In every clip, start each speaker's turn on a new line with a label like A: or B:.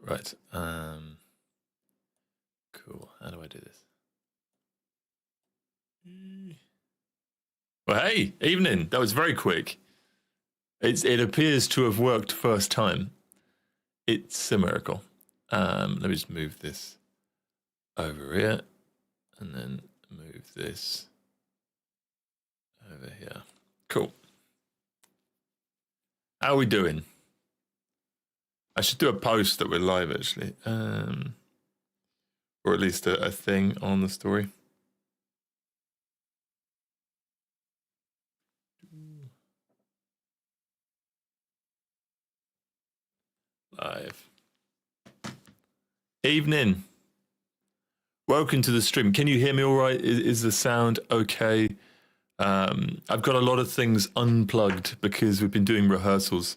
A: Right. Cool. How do I do this? Well, hey, evening. That was very quick. It appears to have worked first time. It's a miracle. Let me just move this over here and then move this over here. Cool. How are we doing? I should do a post that we're live, actually. Or at least a thing on the story. Live. Evening. Welcome to the stream. Can you hear me all right? Is the sound okay? I've got a lot of things unplugged because we've been doing rehearsals.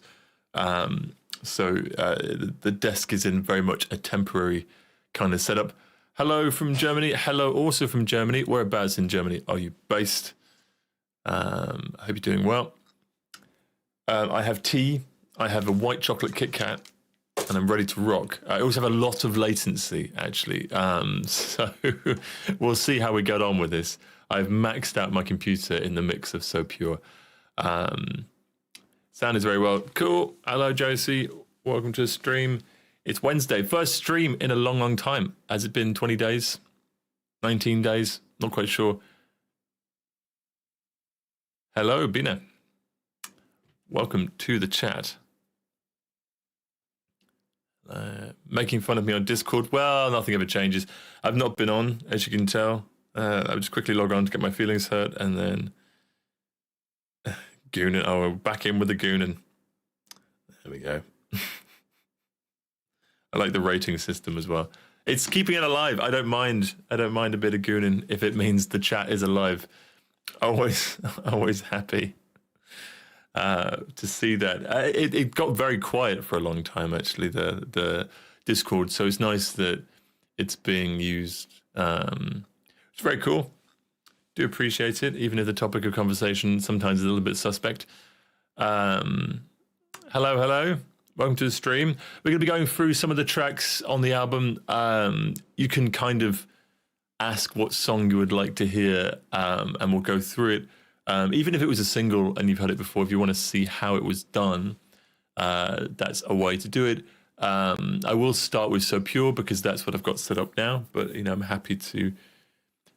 A: So the desk is in very much a temporary kind of setup. Hello from Germany. Hello also from Germany. Whereabouts in Germany are you based? I hope you're doing well. I have tea. I have a white chocolate Kit Kat. And I'm ready to rock. I also have a lot of latency, actually. So we'll see how we get on with this. I've maxed out my computer in the mix of So Pure. Sound is very well. Cool. Hello, Josie. Welcome to the stream. It's Wednesday. First stream in a long, long time. Has it been 20 days? 19 days? Not quite sure. Hello, Bina. Welcome to the chat. Making fun of me on Discord. Well, nothing ever changes. I've not been on, as you can tell. I'll just quickly log on to get my feelings hurt and then goonin. Oh, back in with the goonin. There we go. I like the rating system as well. It's keeping it alive. I don't mind a bit of goonin if it means the chat is alive. Always happy. To see that. It got very quiet for a long time, actually, the Discord. So it's nice that it's being used. It's very cool. Do appreciate it, even if the topic of conversation sometimes is a little bit suspect. Hello. Welcome to the stream. We're going to be going through some of the tracks on the album. You can kind of ask what song you would like to hear, and we'll go through it. Even if it was a single and you've heard it before, if you want to see how it was done, that's a way to do it. I will start with So Pure because that's what I've got set up now. But I'm happy to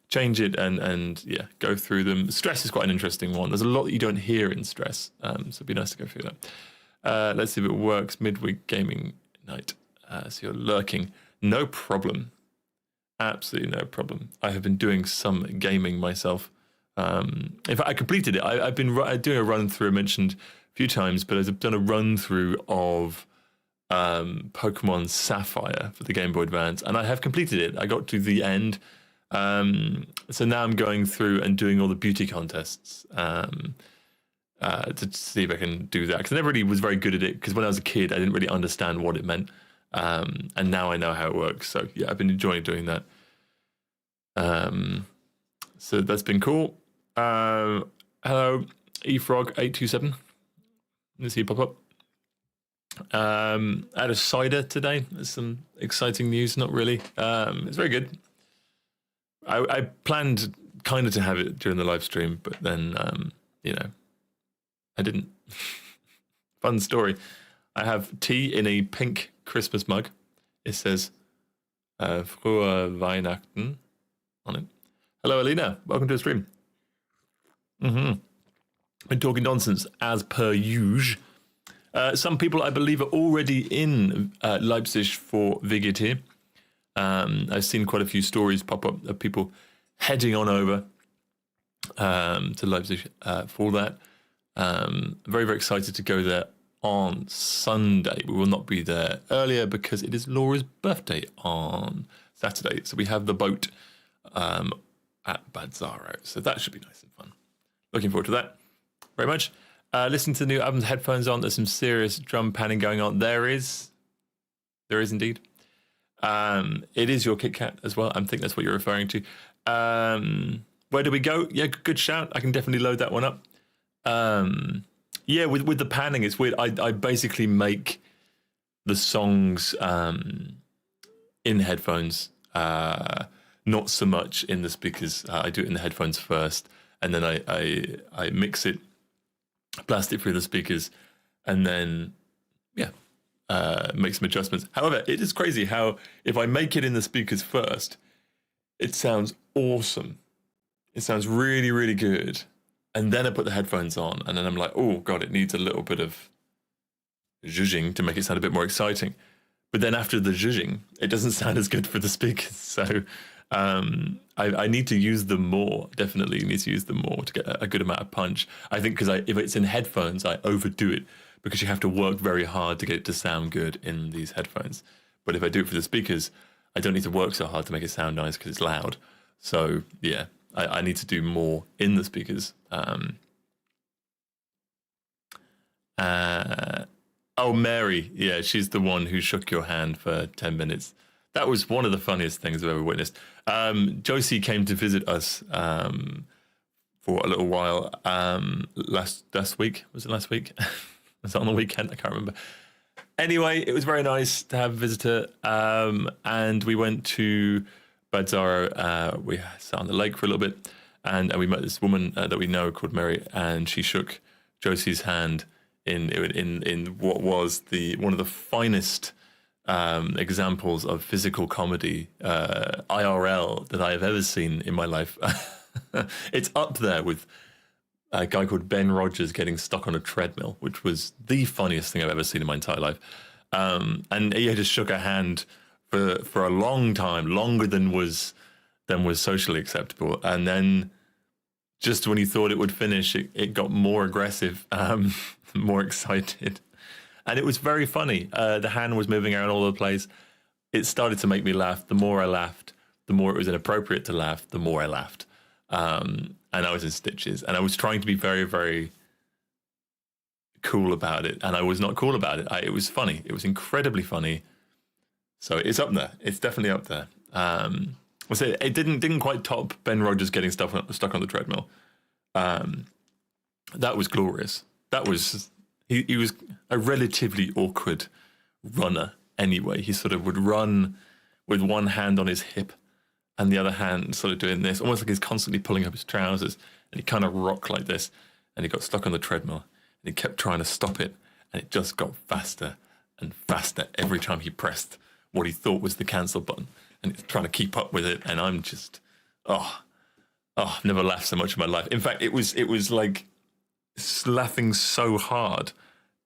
A: change it and go through them. Stress is quite an interesting one. There's a lot that you don't hear in Stress, so it'd be nice to go through that. Let's see if it works. Midweek gaming night. So you're lurking. No problem. Absolutely no problem. I have been doing some gaming myself. In fact, I completed it. I've been doing a run through. I mentioned a few times, but I've done a run through of Pokemon Sapphire for the Game Boy Advance, and I have completed it. I got to the end, so now I'm going through and doing all the beauty contests to see if I can do that. Because I never really was very good at it. Because when I was a kid, I didn't really understand what it meant, and now I know how it works. So yeah, I've been enjoying doing that. So that's been cool. Hello, eFrog827. Let's see you pop up. I had a cider today. There's some exciting news. Not really. It's very good. I planned kind of to have it during the live stream, but then, I didn't. Fun story. I have tea in a pink Christmas mug. It says, Frohe Weihnachten on it. Hello, Alina. Welcome to the stream. Been talking nonsense as per usual. Some people, I believe, are already in Leipzig for VGT. I've seen quite a few stories pop up of people heading on over to Leipzig for that. Very, very excited to go there on Sunday. We will not be there earlier because it is Laura's birthday on Saturday. So we have the boat at Bad Zaro. So that should be nice and fun. Looking forward to that very much. Listen to the new album's headphones on. There's some serious drum panning going on. There is indeed. It is your Kit Kat as well. I think that's what you're referring to. Where do we go? Yeah, good shout. I can definitely load that one up. Yeah, with the panning, it's weird. I basically make the songs in headphones, not so much in the speakers. I do it in the headphones first, and then I mix it, blast it through the speakers, and then make some adjustments. However, it is crazy how if I make it in the speakers first, it sounds awesome. It sounds really, really good. And then I put the headphones on, and then I'm like, oh God, it needs a little bit of zhuzhing to make it sound a bit more exciting. But then after the zhuzhing, it doesn't sound as good for the speakers. So I need to use them more. Definitely need to use them more to get a good amount of punch. I think because if it's in headphones, I overdo it because you have to work very hard to get it to sound good in these headphones. But if I do it for the speakers, I don't need to work so hard to make it sound nice because it's loud. So yeah, I need to do more in the speakers. Oh, Mary. Yeah, she's the one who shook your hand for 10 minutes. That was one of the funniest things I've ever witnessed. Josie came to visit us for a little while last week. Was it last week? Was it on the weekend? I can't remember. Anyway, it was very nice to have a visitor. And we went to Badzara. We sat on the lake for a little bit. And we met this woman that we know called Mary. And she shook Josie's hand in what was one of the finest examples of physical comedy IRL that I have ever seen in my life. It's up there with a guy called Ben Rogers getting stuck on a treadmill, which was the funniest thing I've ever seen in my entire life. And he just shook a hand for a long time, longer than was socially acceptable. And then just when he thought it would finish, it got more aggressive, more excited. And it was very funny. The hand was moving around all over the place. It started to make me laugh. The more I laughed, the more it was inappropriate to laugh, the more I laughed. And I was in stitches. And I was trying to be very, very cool about it. And I was not cool about it. It was funny. It was incredibly funny. So it's up there. It's definitely up there. It didn't quite top Ben Rogers getting stuck on the treadmill. That was glorious. That was... He was a relatively awkward runner anyway. He sort of would run with one hand on his hip and the other hand sort of doing this, almost like he's constantly pulling up his trousers, and he kind of rocked like this, and he got stuck on the treadmill, and he kept trying to stop it, and it just got faster and faster every time he pressed what he thought was the cancel button, and he's trying to keep up with it, and I'm just, I've never laughed so much in my life. In fact, it was like laughing so hard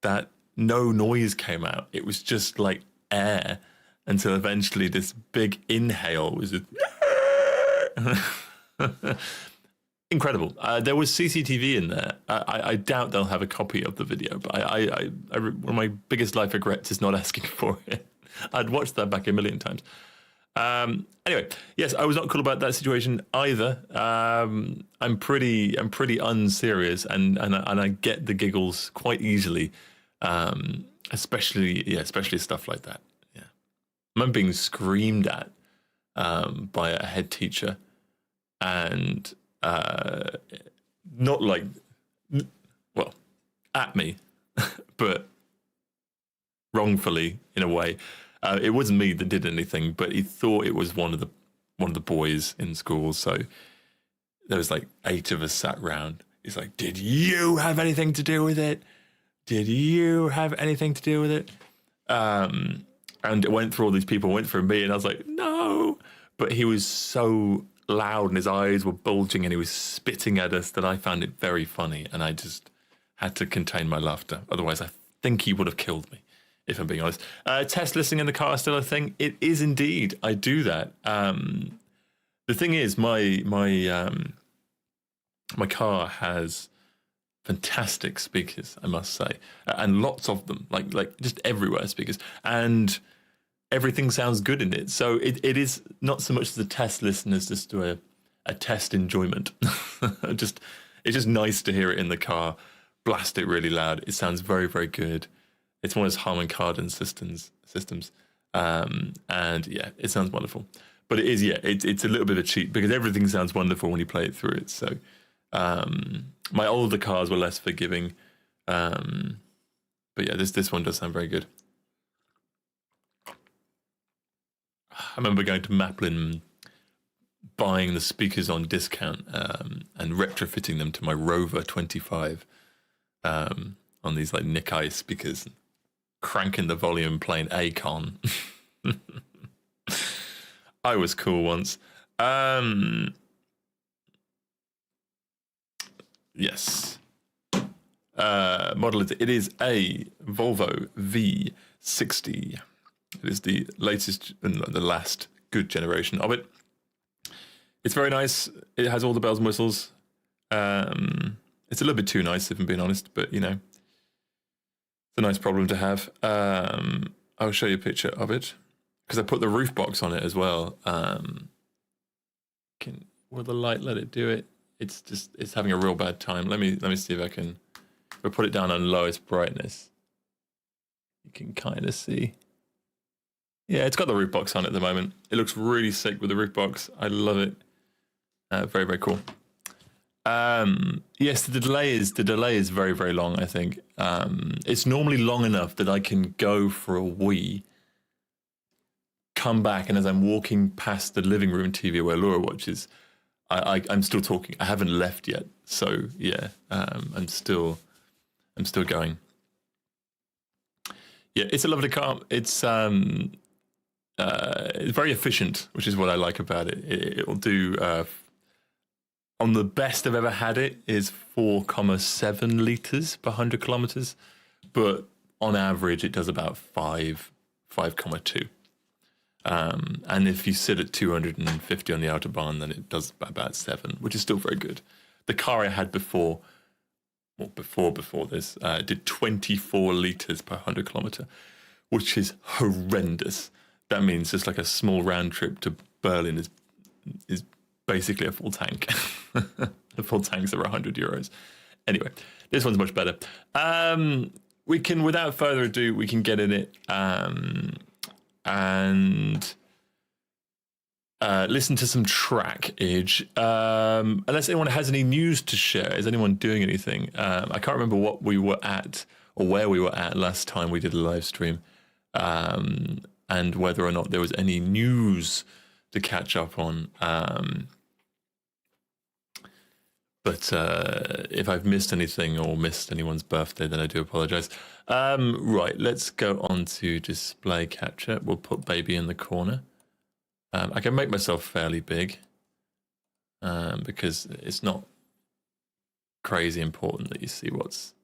A: that no noise came out. It was just like air until eventually this big inhale was just incredible. There was CCTV in there. I doubt they'll have a copy of the video, but one of my biggest life regrets is not asking for it. I'd watched that back a million times. Anyway, yes, I was not cool about that situation either. I'm pretty unserious, and I get the giggles quite easily, especially stuff like that. Yeah, I'm being screamed at by a head teacher, and not like, well, at me, but wrongfully in a way. It wasn't me that did anything, but he thought it was one of the boys in school. So there was like 8 of us sat round. He's like, "Did you have anything to do with it? Did you have anything to do with it?" And it went through all these people, went through me, and I was like, "No." But he was so loud, and his eyes were bulging, and he was spitting at us that I found it very funny, and I just had to contain my laughter. Otherwise, I think he would have killed me, if I'm being honest. Test listening in the car is still a thing. It is indeed. I do that. The thing is, my car has fantastic speakers, I must say, and lots of them, like just everywhere speakers, and everything sounds good in it. So it is not so much as a test listen as just a test enjoyment. It's just nice to hear it in the car. Blast it really loud. It sounds very, very good. It's one of those Harman Kardon systems. And yeah, it sounds wonderful. But it is, it's a little bit of a cheat because everything sounds wonderful when you play it through it. So my older cars were less forgiving. But yeah, this one does sound very good. remember going to Maplin, buying the speakers on discount, and retrofitting them to my Rover 25 on these like Nikkei speakers, cranking the volume, playing Akon. I was cool once. Yes. Model it is a Volvo V60. It is the latest and the last good generation of it. It's very nice. It has all the bells and whistles. It's a little bit too nice, if I'm being honest, but you know, it's a nice problem to have. I'll show you a picture of it because I put the roof box on it as well. Will the light let it do it? It's having a real bad time. Let me see if I can. We'll put it down on lowest brightness. You can kind of see. Yeah, it's got the roof box on at the moment. It looks really sick with the roof box. I love it. Very, very cool. Yes, the delay is very, very long, I think. It's normally long enough that I can go for a wee, come back, and as I'm walking past the living room TV where Laura watches, I'm still talking. I haven't left yet. So yeah, I'm still going. Yeah, it's a lovely car. It's very efficient, which is what I like about it. It'll do, on the best I've ever had it is 4.7 litres per 100 kilometers, but on average it does about 5.2. And if you sit at 250 on the Autobahn, then it does about 7, which is still very good. The car I had before this, did 24 litres per 100 kilometer, which is horrendous. That means just like a small round trip to Berlin is basically a full tank. The full tanks are €100. Anyway, this one's much better. We can, without further ado, we can get in it and listen to some trackage. Unless anyone has any news to share. Is anyone doing anything? I can't remember what we were at or where we were at last time we did a live stream, and whether or not there was any news to catch up on. But if I've missed anything or missed anyone's birthday, then I do apologize. Right, let's go on to display capture. We'll put baby in the corner. I can make myself fairly big because it's not crazy important that you see what's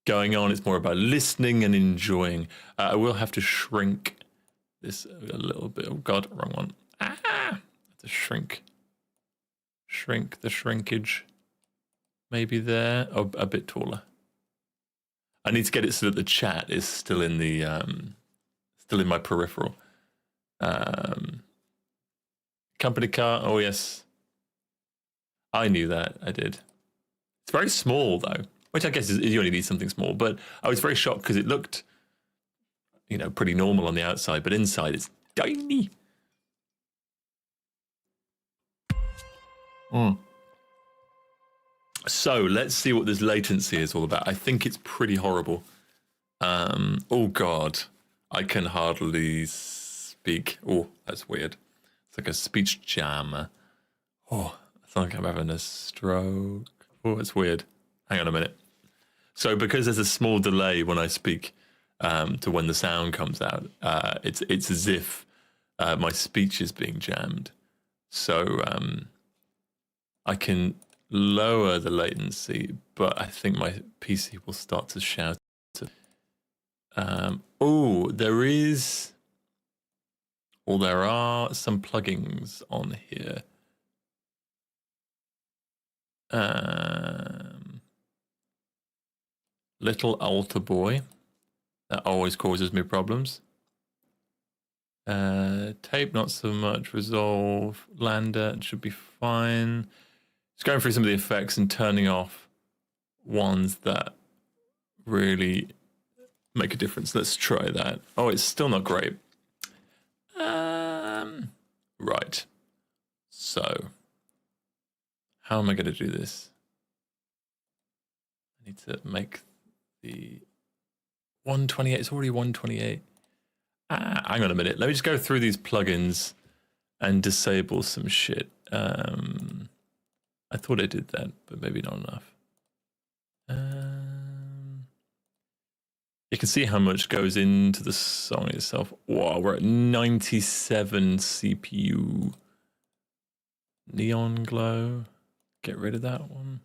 A: going on. It's more about listening and enjoying. I will have to shrink this a little bit. Oh God, wrong one. I have to shrink the shrinkage. Maybe there. Oh, a bit taller. I need to get it so that the chat is still in the still in my peripheral. Company car. Oh yes, I knew that. I did. It's very small though, which I guess is you only need something small. But I was very shocked because it looked, you know, pretty normal on the outside, but inside it's tiny. So let's see what this latency is all about. I think it's pretty horrible. Oh God, I can hardly speak. Oh, that's weird. It's like a speech jam. Oh, I feel like I'm having a stroke. Oh, it's weird. Hang on a minute. So because there's a small delay when I speak to when the sound comes out, it's as if my speech is being jammed. So I can lower the latency, but I think my PC will start to shout. Oh, there are some plugins on here. Little Altar Boy, that always causes me problems. Tape, not so much. Resolve, Lander, it should be fine. Just going through some of the effects and turning off ones that really make a difference. Let's try that. Oh, it's still not great. Right. So, how am I going to do this? I need to make the 128. It's already 128. Hang on a minute. Let me just go through these plugins and disable some shit. I thought I did that, but maybe not enough. You can see how much goes into the song itself. Wow, we're at 97 CPU. Neon glow. Get rid of that one.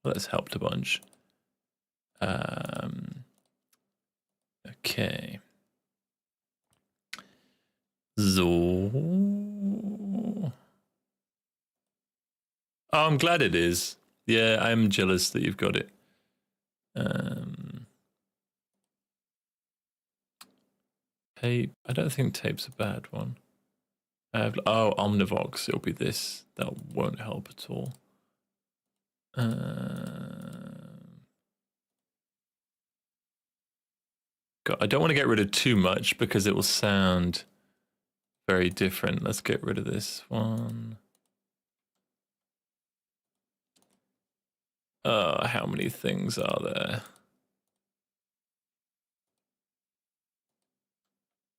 A: Well, that's helped a bunch. Okay. So. Oh, I'm glad it is. Yeah, I'm jealous that you've got it. Tape. I don't think tape's a bad one. Oh, Omnivox. It'll be this. That won't help at all. God, I don't want to get rid of too much because it will sound very different. Let's get rid of this one. How many things are there?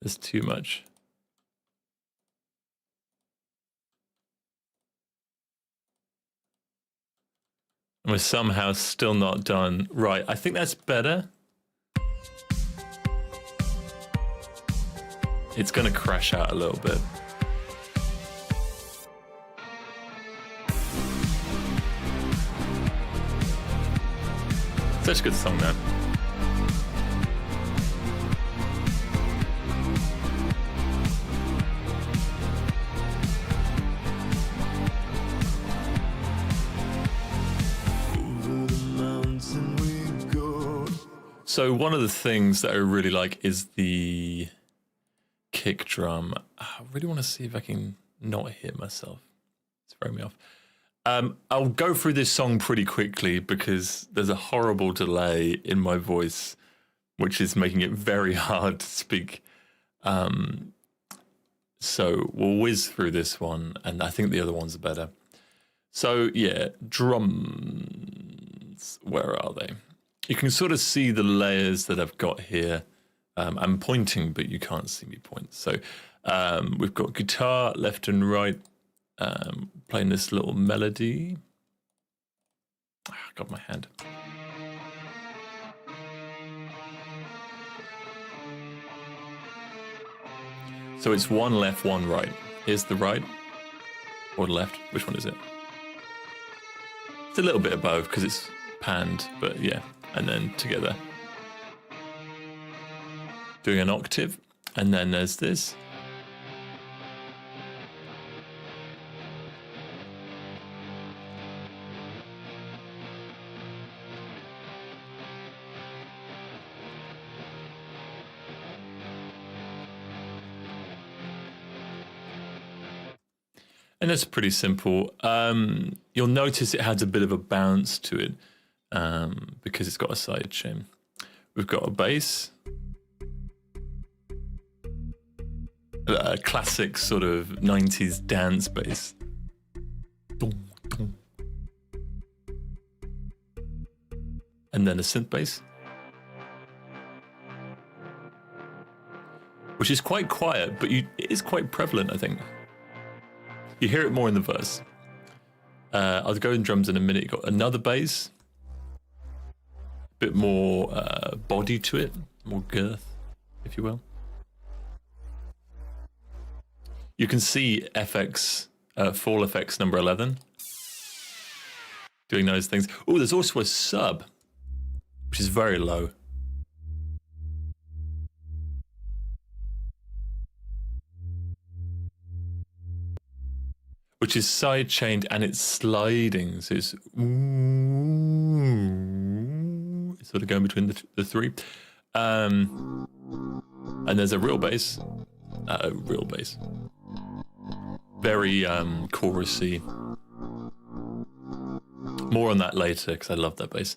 A: There's too much. And we're somehow still not done. Right, I think that's better. It's gonna crash out a little bit. Such a good song, man. So one of the things that I really like is the kick drum. I really want to see if I can not hit myself. It's throwing me off. I'll go through this song pretty quickly because there's a horrible delay in my voice, which is making it very hard to speak. So we'll whiz through this one, and I think the other ones are better. So yeah, drums. Where are they? You can sort of see the layers that I've got here. I'm pointing, but you can't see me point. So we've got guitar left and right, playing this little melody. I got my hand. So it's one left, one right. Here's the right or the left. Which one is it? It's a little bit of both because it's panned, but yeah. And then together. Doing an octave. And then there's this. And that's pretty simple. You'll notice it has a bit of a bounce to it because it's got a side chain. We've got a bass. A classic sort of 90s dance bass. And then a synth bass. Which is quite quiet, but it is quite prevalent, I think. You hear it more in the verse. I'll go in drums in a minute. You've got another bass. A bit more body to it. More girth, if you will. You can see FX, Fall FX number 11. Doing those things. Oh, there's also a sub, which is very low. Which is side chained and it's sliding. So it's sort of going between the three. And there's a real bass. Real bass. Very chorusy. More on that later because I love that bass.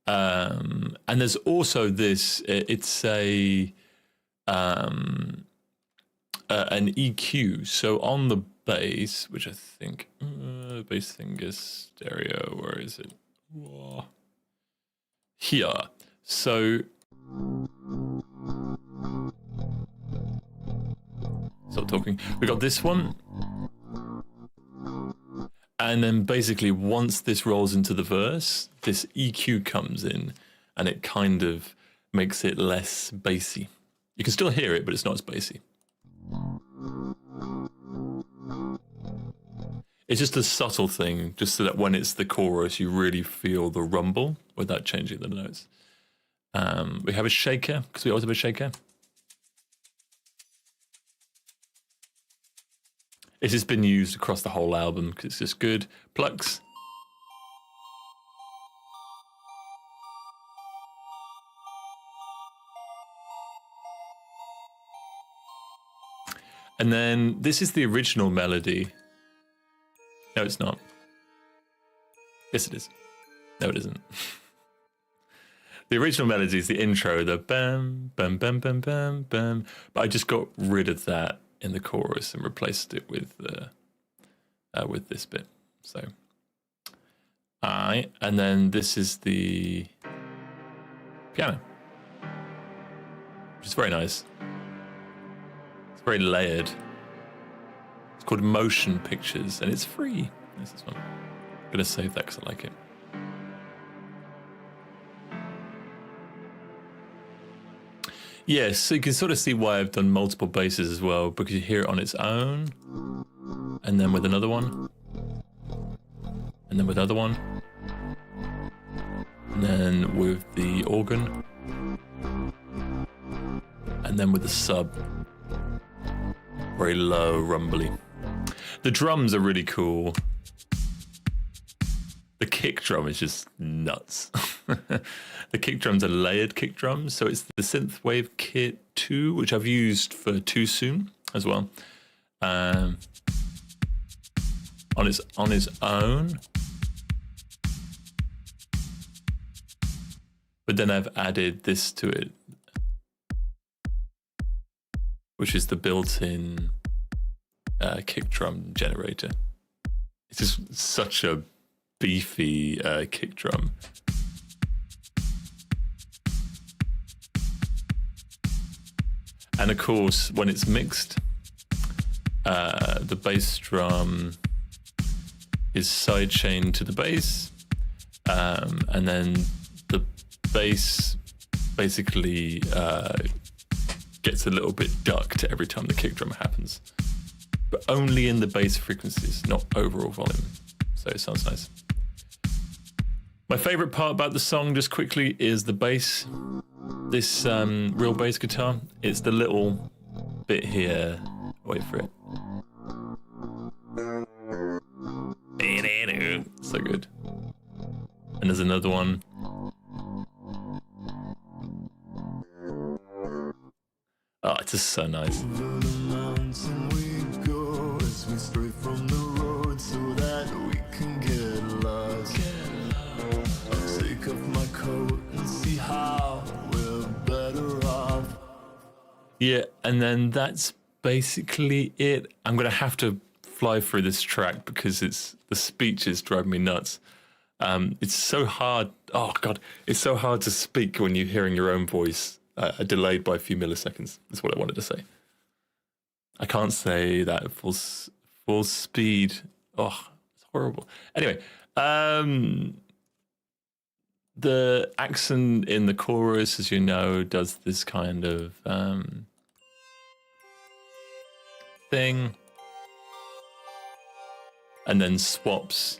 A: And there's also this. It's an EQ. So on the bass, which I think bass thing is stereo. Where is it? Whoa. Here. So Stop talking. We got this one. And then basically once this rolls into the verse, this EQ comes in and it kind of makes it less bassy. You can still hear it, but it's not as bassy. It's just a subtle thing, just so that when it's the chorus, you really feel the rumble without changing the notes. We have a shaker, because we always have a shaker. It's just been used across the whole album, because it's just good. Plucks. And then this is the original melody. No, it's not. Yes, it is. No, it isn't. The original melody is the intro, the bam, bam, bam, bam, bam, bam. But I just got rid of that in the chorus and replaced it with this bit. So, and then this is the piano, which is very nice. It's very layered. It's called Motion Pictures, and it's free. This is one. I'm gonna save that because I like it. Yes, so you can sort of see why I've done multiple basses as well, because you hear it on its own, and then with another one, and then with another one, and then with the organ, and then with the sub. Very low, rumbly. The drums are really cool. The kick drum is just nuts. The kick drums are layered kick drums, so it's the Synthwave Kit 2, which I've used for Too Soon as well. On its own, but then I've added this to it, which is the built-in kick drum generator. It's just such a beefy kick drum. And of course, when it's mixed, the bass drum is sidechained to the bass, and then the bass basically gets a little bit ducked every time the kick drum happens, but only in the bass frequencies, not overall volume. So it sounds nice. My favorite part about the song, just quickly, is the bass. This real bass guitar. It's the little bit here. Wait for it. So good. And there's another one. Oh, it's just so nice. Yeah, and then that's basically it. I'm gonna have to fly through this track because the speech is driving me nuts. It's so hard. Oh God, it's so hard to speak when you're hearing your own voice delayed by a few milliseconds. That's what I wanted to say. I can't say that at full speed. Oh, it's horrible. Anyway, the accent in the chorus, as you know, does this kind of thing, and then swaps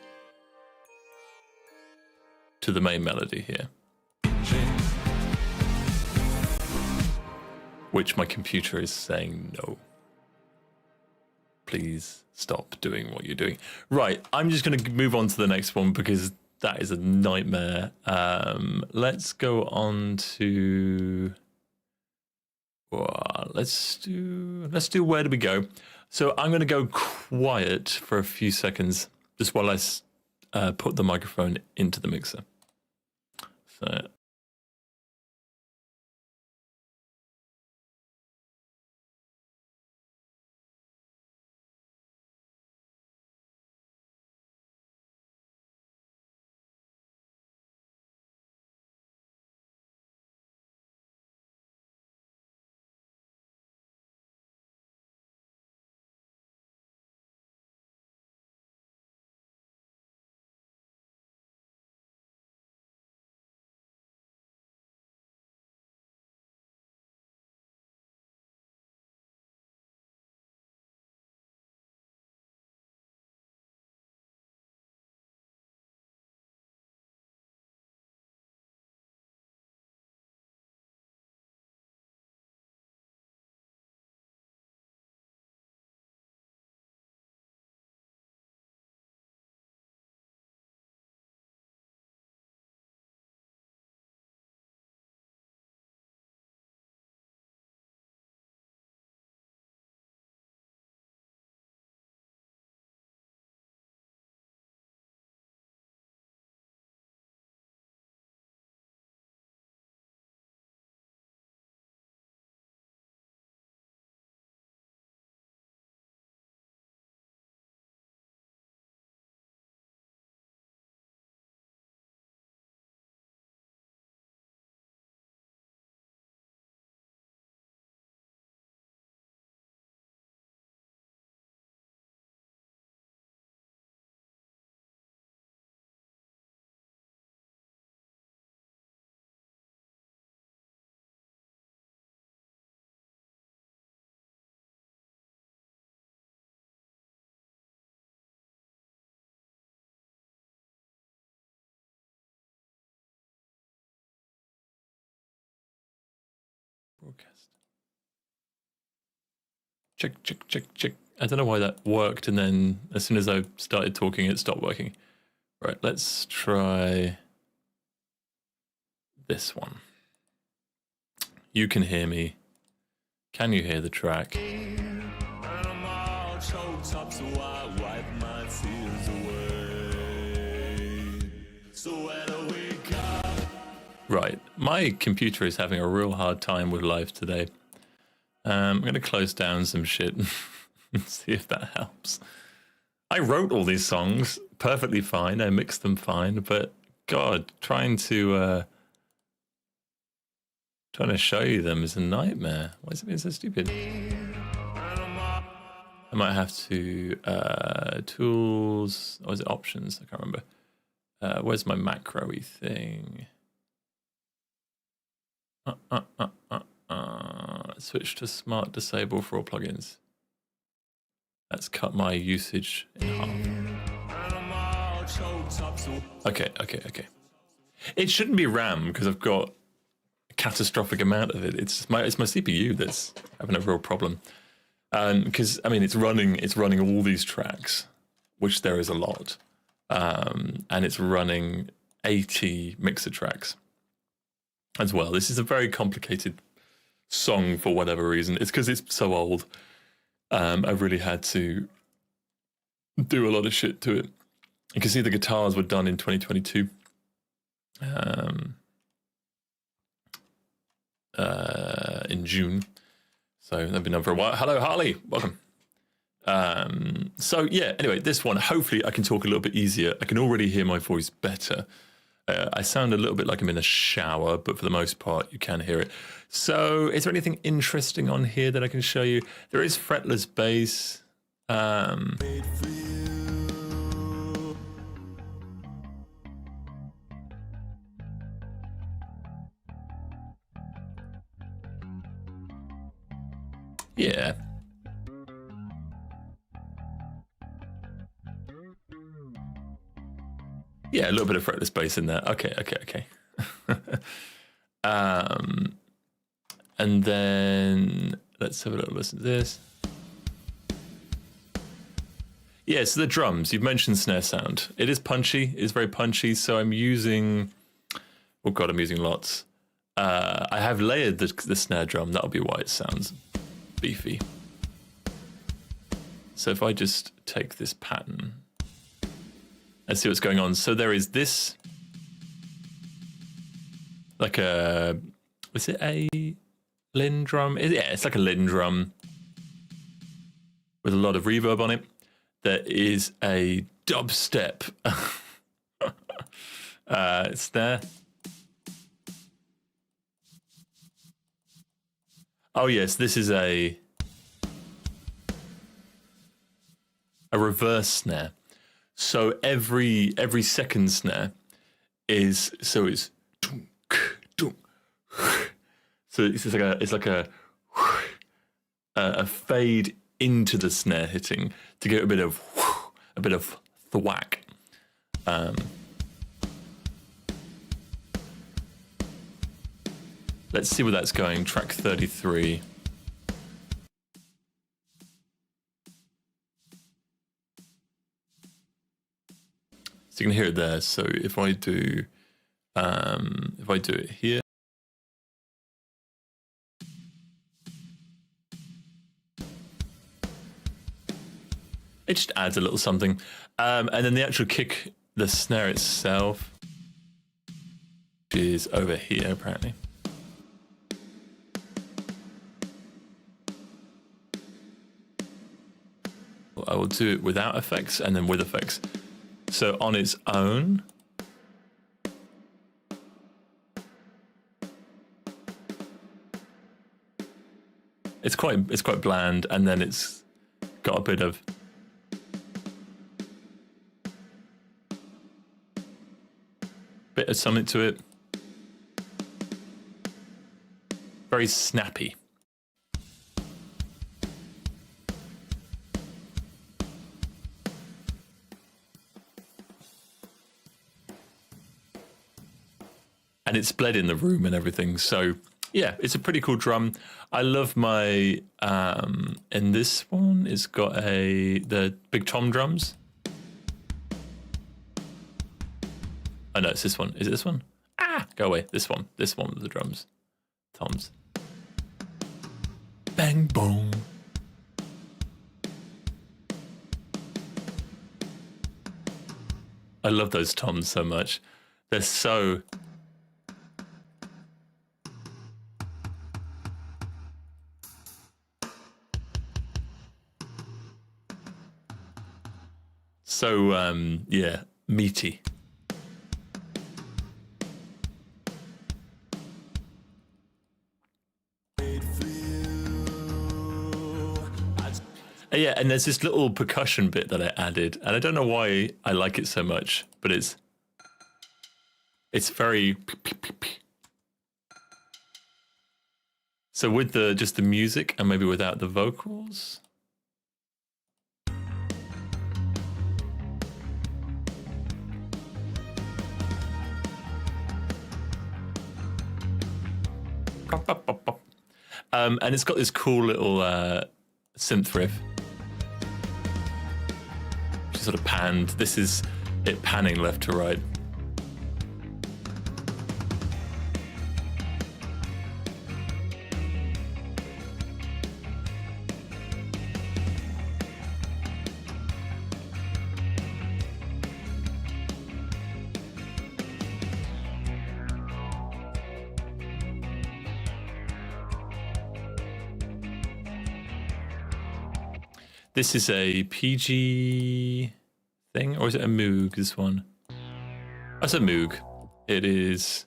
A: to the main melody here, which my computer is saying no. Please stop doing what you're doing. Right, I'm just going to move on to the next one because that is a nightmare. Let's go on to... Well, let's do Where Do We Go? So I'm going to go quiet for a few seconds just while I put the microphone into the mixer. So broadcast. Check, check, check, check. I don't know why that worked, and then as soon as I started talking, it stopped working. Right, let's try this one. You can hear me. Can you hear the track? Right, my computer is having a real hard time with life today. I'm going to close down some shit and see if that helps. I wrote all these songs perfectly fine. I mixed them fine, but God, trying to show you them is a nightmare. Why is it being so stupid? I might have to tools. Or is it options? I can't remember. Where's my macro-y thing? Switch to smart disable for all plugins. That's cut my usage in half. Okay. It shouldn't be RAM because I've got a catastrophic amount of it. It's my CPU that's having a real problem. Because I mean, it's running all these tracks, which there is a lot, and it's running 80 mixer tracks as well. This is a very complicated song for whatever reason. It's because it's so old. I really had to do a lot of shit to it. You can see the guitars were done in 2022. In June. So they've been done for a while. Hello, Harley. Welcome. So yeah, anyway, this one, hopefully I can talk a little bit easier. I can already hear my voice better. I sound a little bit like I'm in a shower, but for the most part, you can hear it. So is there anything interesting on here that I can show you? There is fretless bass. Yeah. Yeah, a little bit of fretless bass in there. Okay. And then let's have a little listen to this. Yeah, so the drums, you've mentioned snare sound. It is punchy, it is very punchy, so I'm using, oh God, I'm using lots. I have layered the snare drum, that'll be why it sounds beefy. So if I just take this pattern, let's see what's going on. So there is this, like a, is it a Linn drum? Yeah, it's like a Linn drum with a lot of reverb on it. There is a dubstep snare. Oh yes, this is a reverse snare. So every second snare is so it's like a fade into the snare hitting to get a bit of thwack. Let's see where that's going. Track 33. So you can hear it there. So if I do it here. It just adds a little something. And then the actual kick, the snare itself is over here apparently. I will do it without effects and then with effects. So on its own, it's quite bland, and then it's got a bit of something to it. Very snappy. And it's bled in the room and everything, so Yeah, it's a pretty cool drum. I love my in this one it's got the big tom drums. Oh no, it's this one. Is it this one? Ah, go away. This one with the drums. Toms. Bang boom. I love those toms so much. They're so yeah, meaty. Yeah, and there's this little percussion bit that I added, and I don't know why I like it so much, but it's very. So with just the music and maybe without the vocals. And it's got this cool little synth riff. Which is sort of panned. This is it panning left to right. This is a PG thing, or is it a Moog, this one? That's a Moog. It is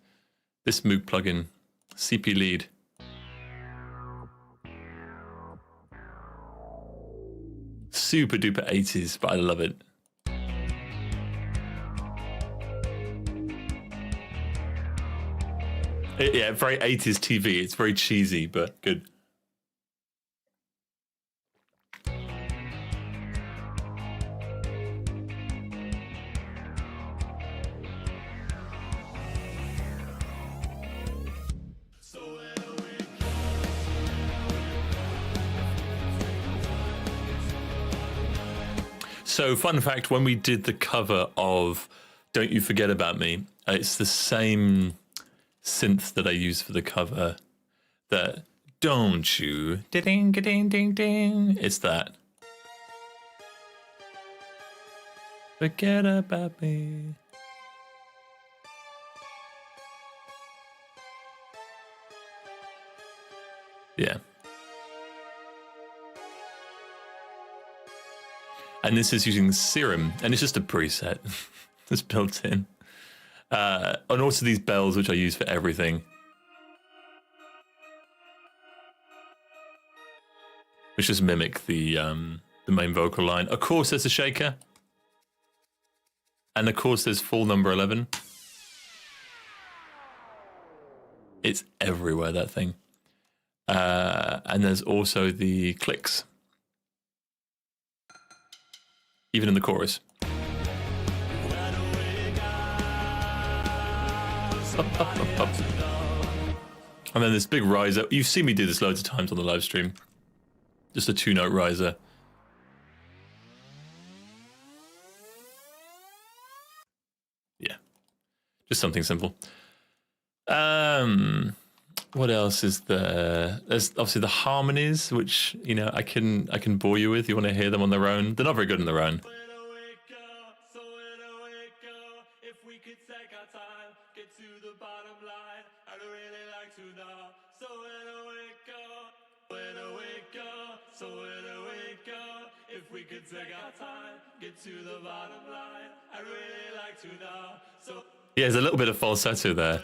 A: this Moog plugin, CP Lead. Super duper 80s, but I love it. Yeah, very 80s TV. It's very cheesy, but good. So, fun fact, when we did the cover of Don't You Forget About Me, it's the same synth that I use for the cover. That don't you ding ding ding ding. It's that. Forget about me. Yeah. And this is using Serum, and it's just a preset that's built in. And also these bells, which I use for everything. Which just mimic the main vocal line. Of course, there's a shaker. And of course, there's full number 11. It's everywhere, that thing. And there's also the clicks. Even in the chorus. And then this big riser. You've seen me do this loads of times on the live stream. Just a 2-note riser. Yeah. Just something simple. What else is there? There's obviously the harmonies, which, you know, I can bore you with. You want to hear them on their own. They're not very good on their own. Yeah, there's a little bit of falsetto there.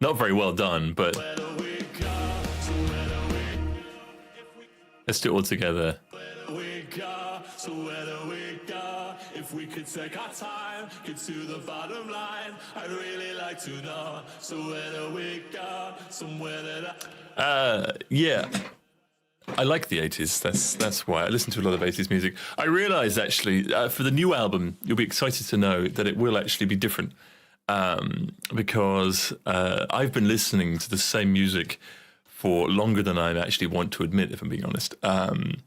A: Not very well done, but let's do it all together. If we could take our time, get to the bottom line, I'd really like to know. So where do we go? Somewhere that yeah. I like the 80s. That's why I listen to a lot of 80s music. I realised actually for the new album, you'll be excited to know that it will actually be different because I've been listening to the same music for longer than I actually want to admit, if I'm being honest. And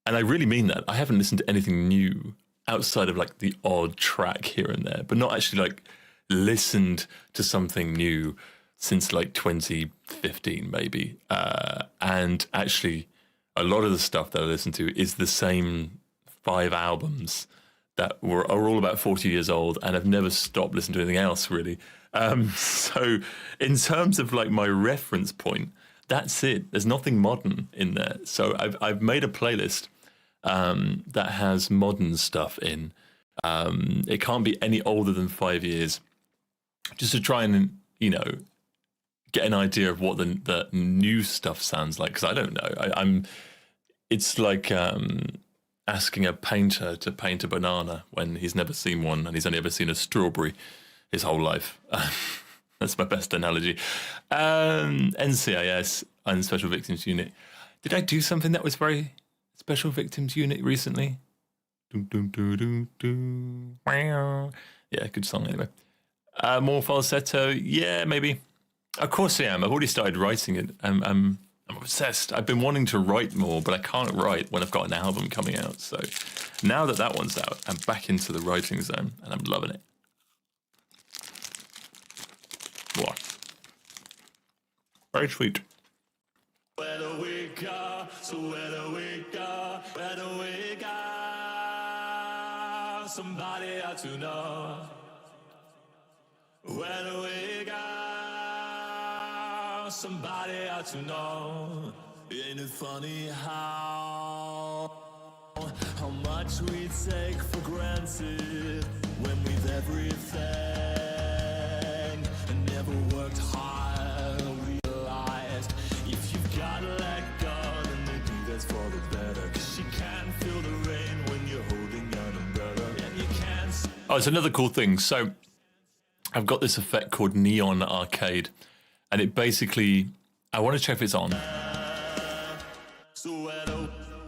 A: I really mean that. I haven't listened to anything new outside of like the odd track here and there, but not actually like listened to something new since like 2015 maybe. And actually a lot of the stuff that I listen to is the same 5 albums that are all about 40 years old, and I've never stopped listening to anything else really. So in terms of like my reference point, that's it. There's nothing modern in there. So I've made a playlist that has modern stuff in. It can't be any older than 5 years, just to try and, you know, get an idea of what the new stuff sounds like, because I don't know. It's like asking a painter to paint a banana when he's never seen one and he's only ever seen a strawberry his whole life. That's my best analogy. NCIS and Special Victims Unit. Did I do something that was very Special Victims Unit recently? Yeah, good song anyway. More falsetto, yeah, maybe. Of course I am. I've already started writing it. I'm obsessed. I've been wanting to write more, but I can't write when I've got an album coming out. So now that one's out, I'm back into the writing zone, and I'm loving it. What? Very sweet.
B: Where do we go? So where do we go? Where do we go? Somebody ought to know. Where do we go? Somebody ought to know. Ain't it funny how much we take for granted when we've everything and never worked hard, realized if you've got to let go, then maybe that's for the better, 'cause you can't feel the rain when you're holding an umbrella, and you can't.
A: Oh, it's another cool thing. So I've got this effect called Neon Arcade, and it basically, I want to check if it's on.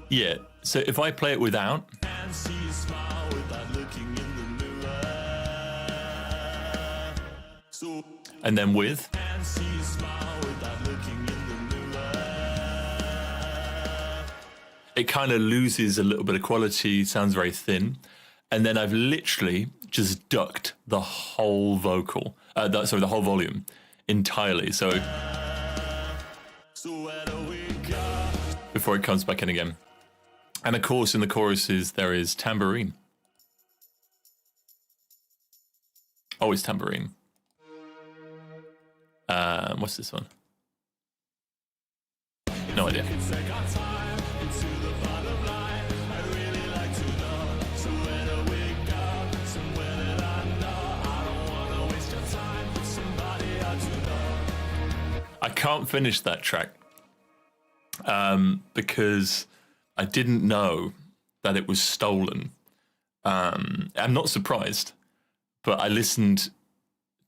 A: Yeah, so if I play it without, and then with, it kind of loses a little bit of quality, sounds very thin. And then I've literally just ducked the whole vocal, the whole volume entirely. So before it comes back in again. And of course, in the choruses, there is tambourine. Always tambourine. What's this one? No idea. I can't finish that track because I didn't know that it was stolen. I'm not surprised, but I listened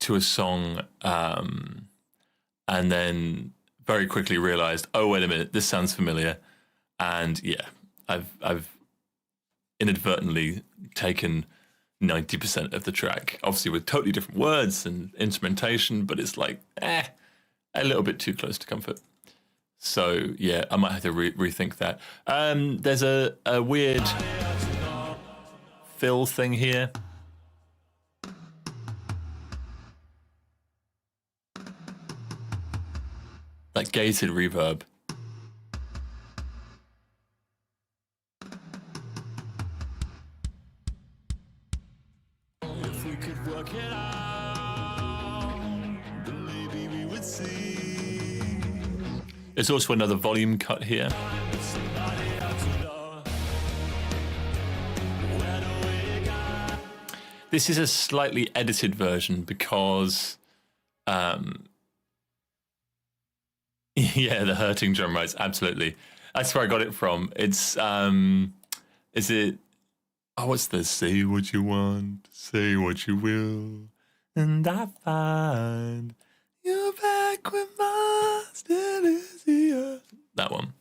A: to a song and then very quickly realized, oh, wait a minute, this sounds familiar. And yeah, I've inadvertently taken 90% of the track, obviously with totally different words and instrumentation, but it's like, a little bit too close to comfort. So yeah, I might have to rethink that. There's a weird fill thing here. Like gated reverb.
B: If we could work it out, then maybe we would see.
A: There's also another volume cut here. This is a slightly edited version because, yeah, the hurting drum rights, absolutely. That's where I got it from. It's, is it, oh, what's this? Say what you want, say what you will, and I find you're back with my still easier. That one.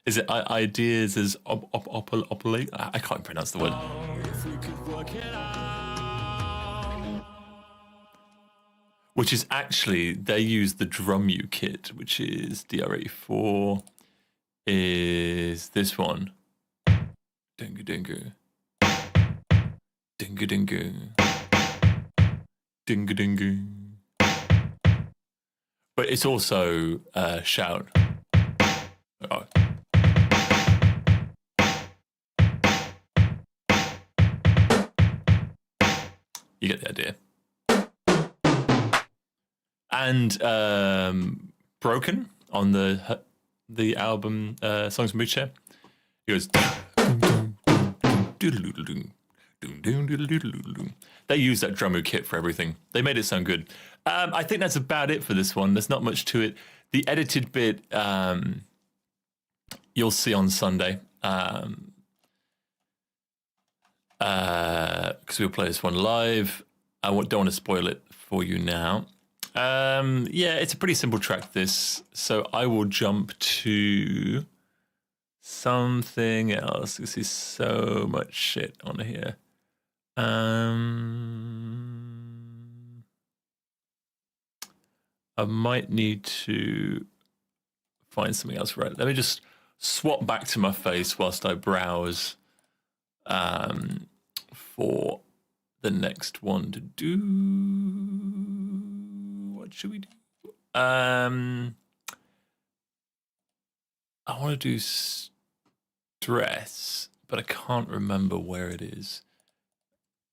A: Is it ideas as I can't pronounce the word.
B: If we could work it out.
A: Which is actually, they use the drum U kit, which is DRE4, is this one. Dingu dingu. Dingu dingu. Dingu dingu. But it's also shout. Oh. You get the idea. And Broken on the album Songs from Moodshare, he goes. They use that drummer kit for everything. They made it sound good. I think that's about it for this one. There's not much to it. The edited bit you'll see on Sunday. Because we'll play this one live. I don't want to spoil it for you now. Yeah, it's a pretty simple track, this. So I will jump to something else. You see so much shit on here. I might need to find something else. Right, let me just swap back to my face whilst I browse for the next one to do. What should we do? I want to do stress, but I can't remember where it is.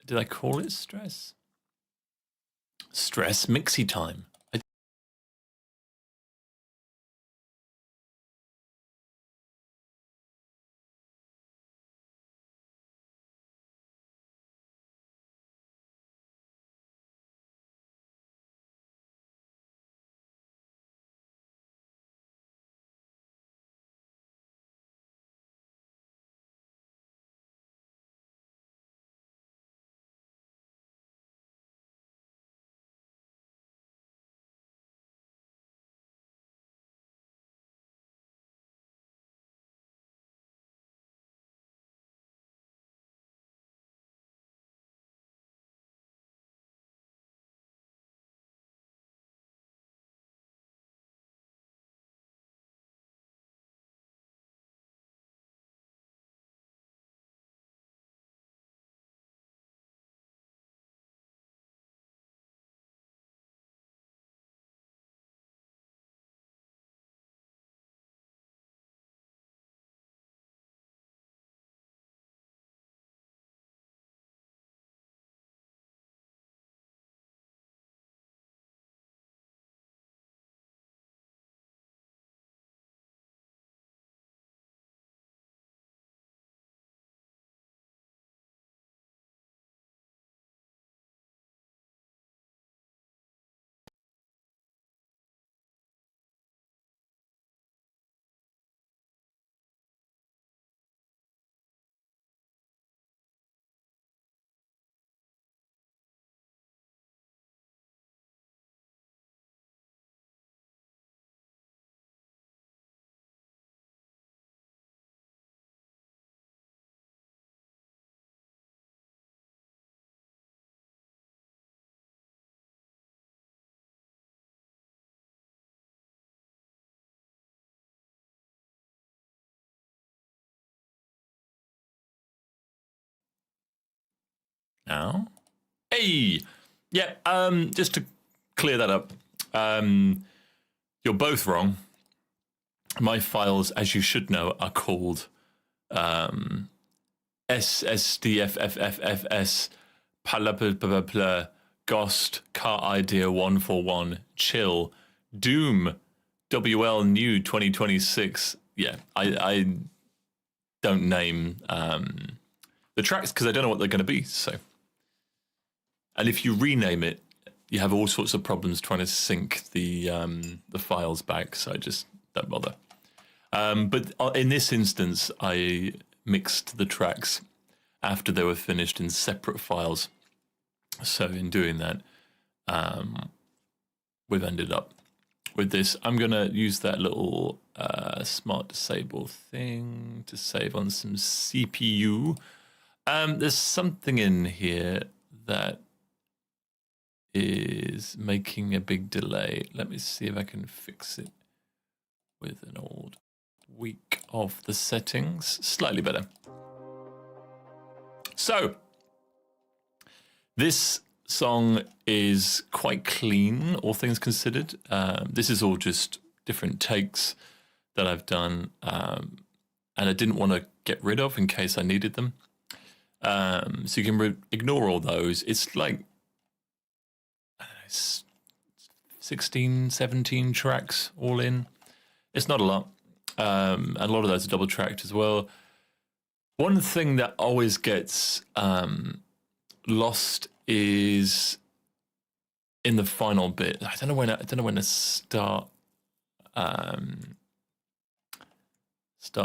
A: Did I call it stress? Stress mixy time. Now, hey, yeah. Just to clear that up, you're both wrong. My files, as you should know, are called SSDFFFFS Palapapapla Ghost Car Idea 141 Chill Doom WL New 2026. Yeah, I don't name the tracks because I don't know what they're going to be. So, and if you rename it, you have all sorts of problems trying to sync the files back. So I just don't bother. But in this instance, I mixed the tracks after they were finished in separate files. So in doing that, we've ended up with this. I'm going to use that little smart disable thing to save on some CPU. There's something in here that is making a big delay. Let me see if I can fix it with an old week of the settings. Slightly better. So, this song is quite clean, all things considered. This is all just different takes that I've done, and I didn't want to get rid of in case I needed them. So you can ignore all those. It's like, I don't know, 16, 17 tracks all in. It's not a lot. And a lot of those are double tracked as well. One thing that always gets lost is in the final bit. I don't know when to start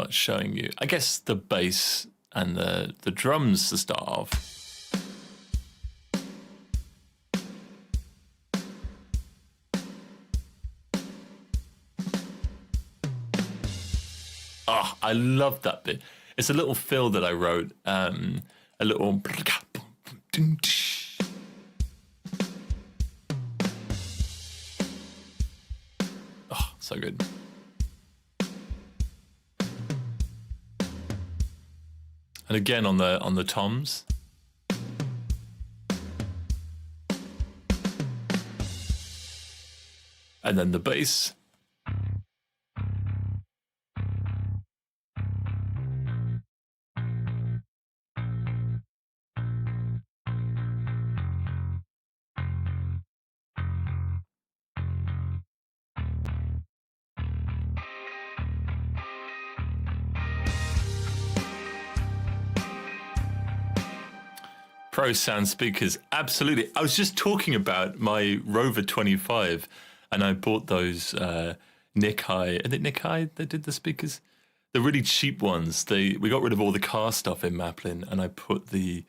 A: showing you. I guess the bass and the drums to start off. Oh, I love that bit. It's a little fill that I wrote. A little. Oh, so good. And again on the toms. And then the bass. Pro sound speakers, absolutely. I was just talking about my Rover 25, and I bought those Nick High. Are they Nick High? They did the speakers, the really cheap ones. We got rid of all the car stuff in Maplin, and I put the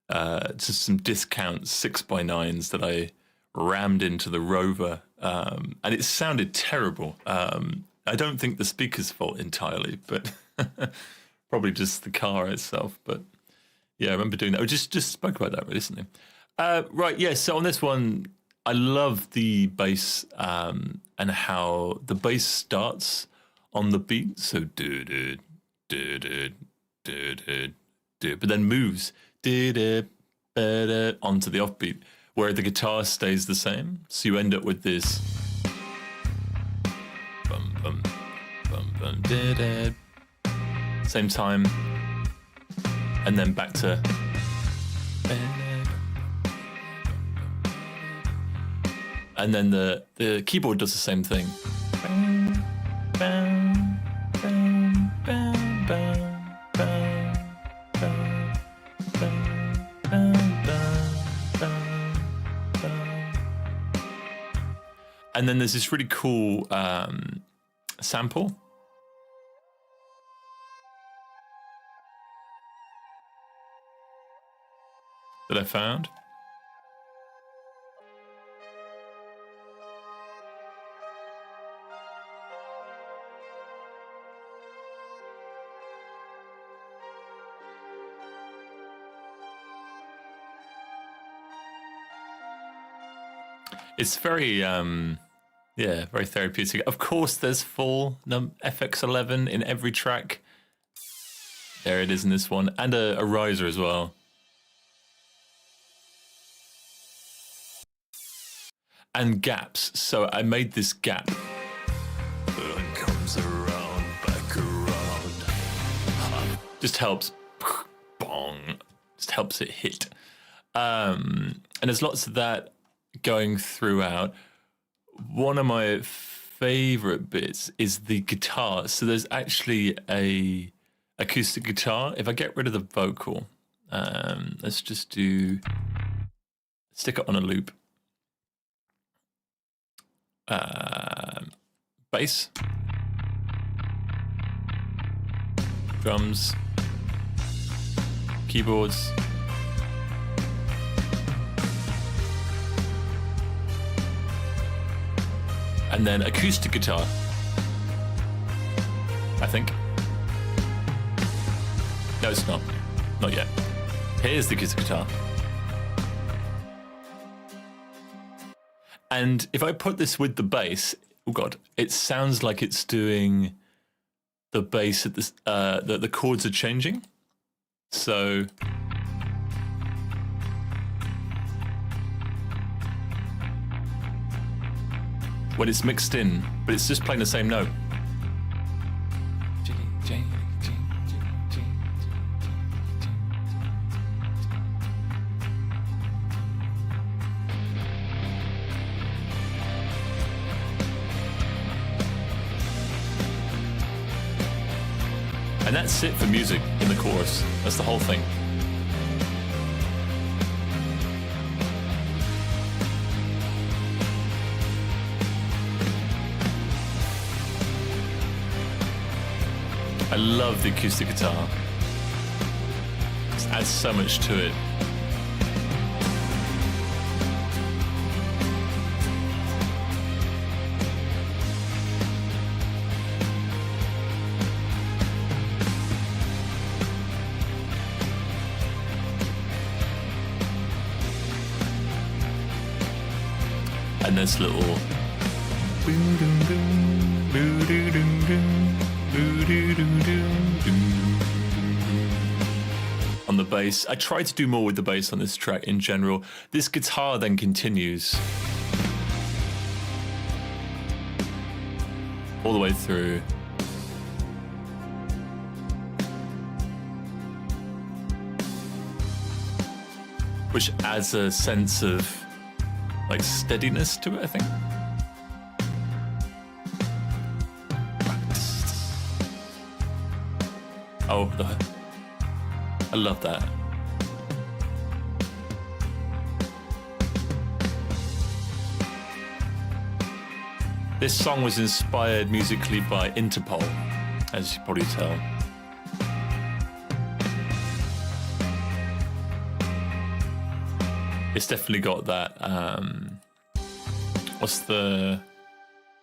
A: just some discount 6x9s that I rammed into the Rover, and it sounded terrible. I don't think the speaker's fault entirely, but probably just the car itself. But yeah, I remember doing that. I just spoke about that recently. Right, yeah, so on this one, I love the bass and how the bass starts on the beat. So do but then moves onto the offbeat, where the guitar stays the same. So you end up with this bum bum bum bum same time. And then back to and then the keyboard does the same thing. And then there's this really cool sample that I found. It's very, very therapeutic. Of course, there's full FX11 in every track. There it is in this one, and a riser as well. And gaps. So I made this gap. Comes around, back around. Just helps. Bong. Just helps it hit. And there's lots of that going throughout. One of my favorite bits is the guitar. So there's actually a acoustic guitar. If I get rid of the vocal, let's just stick it on a loop. Bass, drums, keyboards, and then acoustic guitar, I think. No, it's not. Not yet. Here's the acoustic guitar. And if I put this with the bass, oh god, it sounds like it's doing the bass at this. The chords are changing, so when it's mixed in, but it's just playing the same note. And that's it for music in the chorus. That's the whole thing. I love the acoustic guitar. It adds so much to it. And this little on the bass. I tried to do more with the bass on this track in general. This guitar then continues all the way through. Which adds a sense of like steadiness to it, I think. Oh, I love that. This song was inspired musically by Interpol, as you probably tell. It's definitely got that. What's the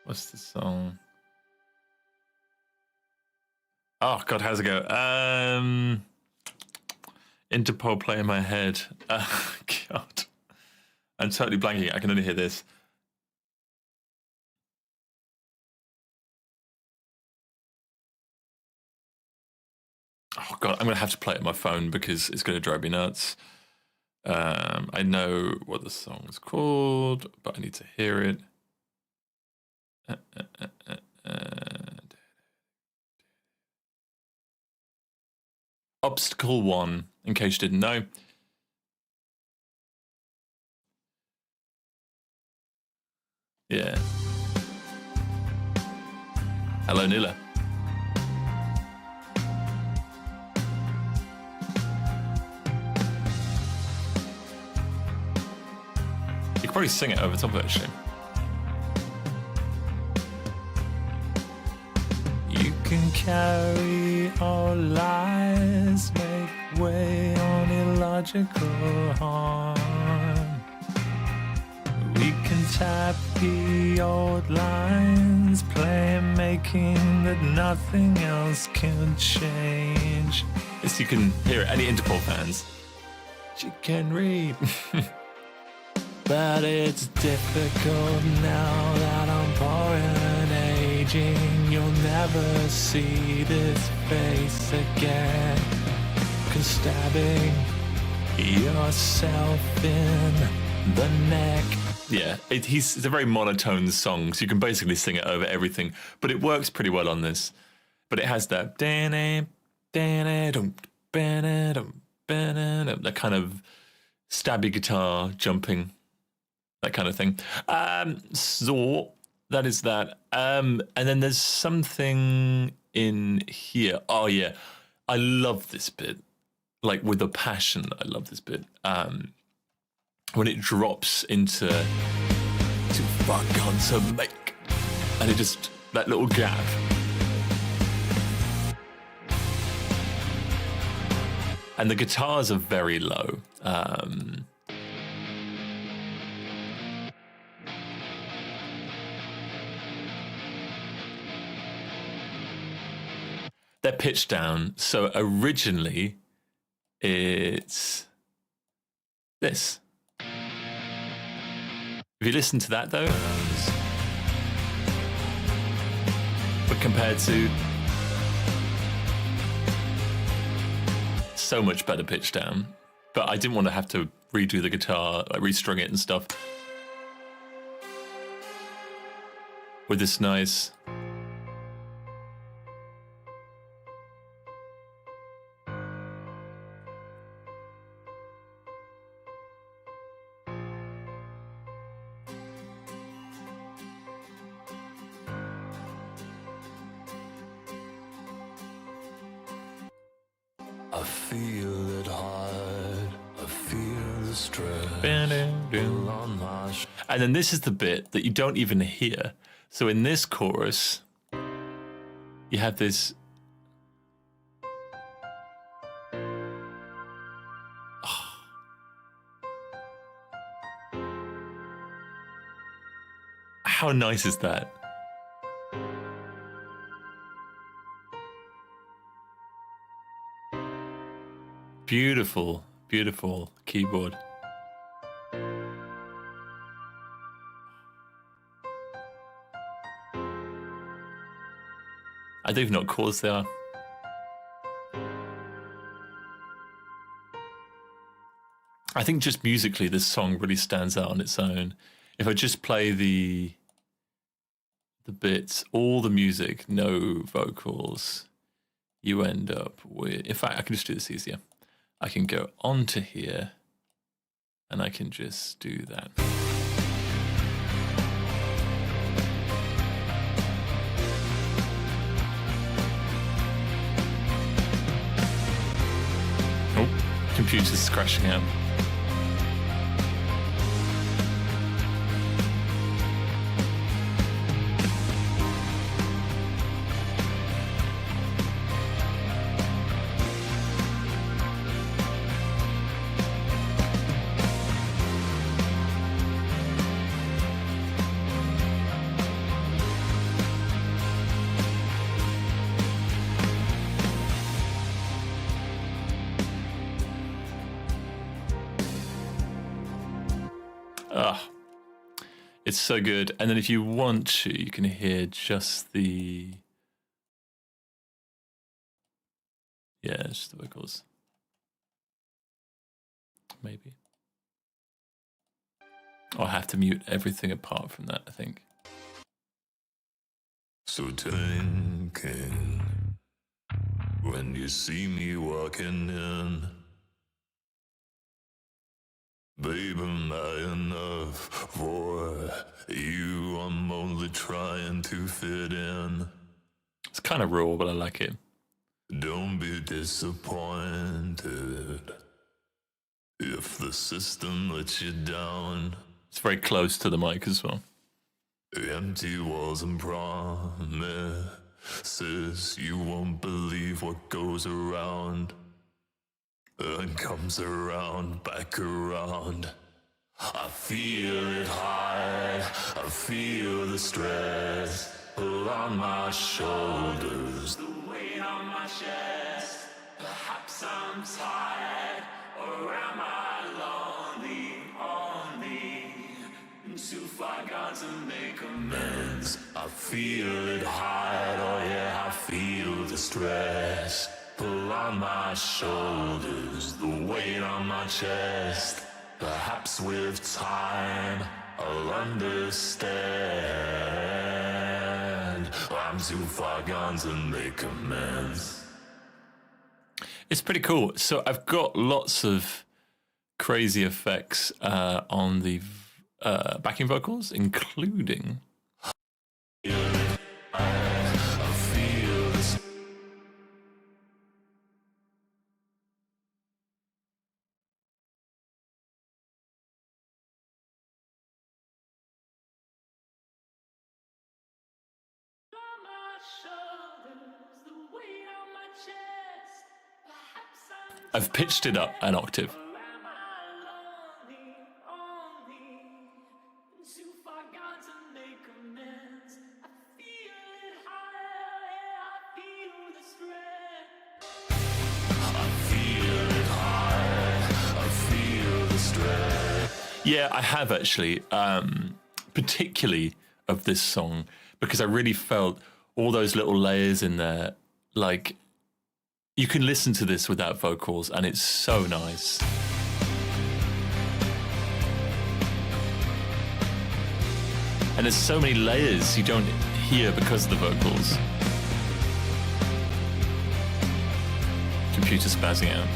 A: song? Oh God, how's it go? Interpol play in my head. God, I'm totally blanking. I can only hear this. Oh God, I'm gonna have to play it on my phone because it's gonna drive me nuts. I know what the song's called, but I need to hear it. Obstacle 1, in case you didn't know. Yeah. Hello, Nila. You could probably sing it over top of it, actually. You can carry all lies, make way on illogical harm. We can tap the old lines, play making that nothing else can change. Yes, you can hear it. Any Interpol fans? She can read. But it's difficult now that I'm poor and aging. You'll never see this face again. 'Cause stabbing yourself in the neck. Yeah, it's a very monotone song, so you can basically sing it over everything. But it works pretty well on this. But it has that that kind of stabby guitar jumping. That kind of thing. So that is that. And then there's something in here. Oh yeah, I love this bit. Like with a passion, I love this bit. When it drops into to fuck on to make, and it just that little gap. And the guitars are very low. they're pitched down. So originally, it's this. If you listen to that though, but compared to so much better pitched down. But I didn't want to have to redo the guitar, like restring it and stuff. With this nice
B: I feel it hard. I feel the stress.
A: And then this is the bit that you don't even hear. So in this chorus, you have this. How nice is that? Beautiful, beautiful keyboard. I don't even know what chords they are. I think just musically, this song really stands out on its own. If I just play the bits, all the music, no vocals, you end up with... In fact, I can just do this easier. I can go onto here, and I can just do that. Oh, computer's crashing out. It's so good. And then if you want to, you can hear just the... Yeah, just the vocals. Maybe. I'll have to mute everything apart from that, I think.
B: So thinking when you see me walking in, babe, am I enough for you? I'm only trying to fit in.
A: It's kind of raw, but I like it.
B: Don't be disappointed if the system lets you down.
A: It's very close to the mic as well.
B: Empty walls and promises, you won't believe what goes around and comes around, back around. I feel it hard, I feel the stress pull on my shoulders, the weight on my chest. Perhaps I'm tired, or am I lonely, only too far gone to make amends? I feel it hard, oh yeah, I feel the stress pull on my shoulders, the weight on my chest. Perhaps with time I'll understand. I'm too far gone to make amends.
A: It's pretty cool. So I've got lots of crazy effects on the backing vocals, including... I've pitched it up an octave. Yeah, I have actually, particularly of this song, because I really felt all those little layers in there. Like, you can listen to this without vocals, and it's so nice. And there's so many layers you don't hear because of the vocals. Computer spazzing out.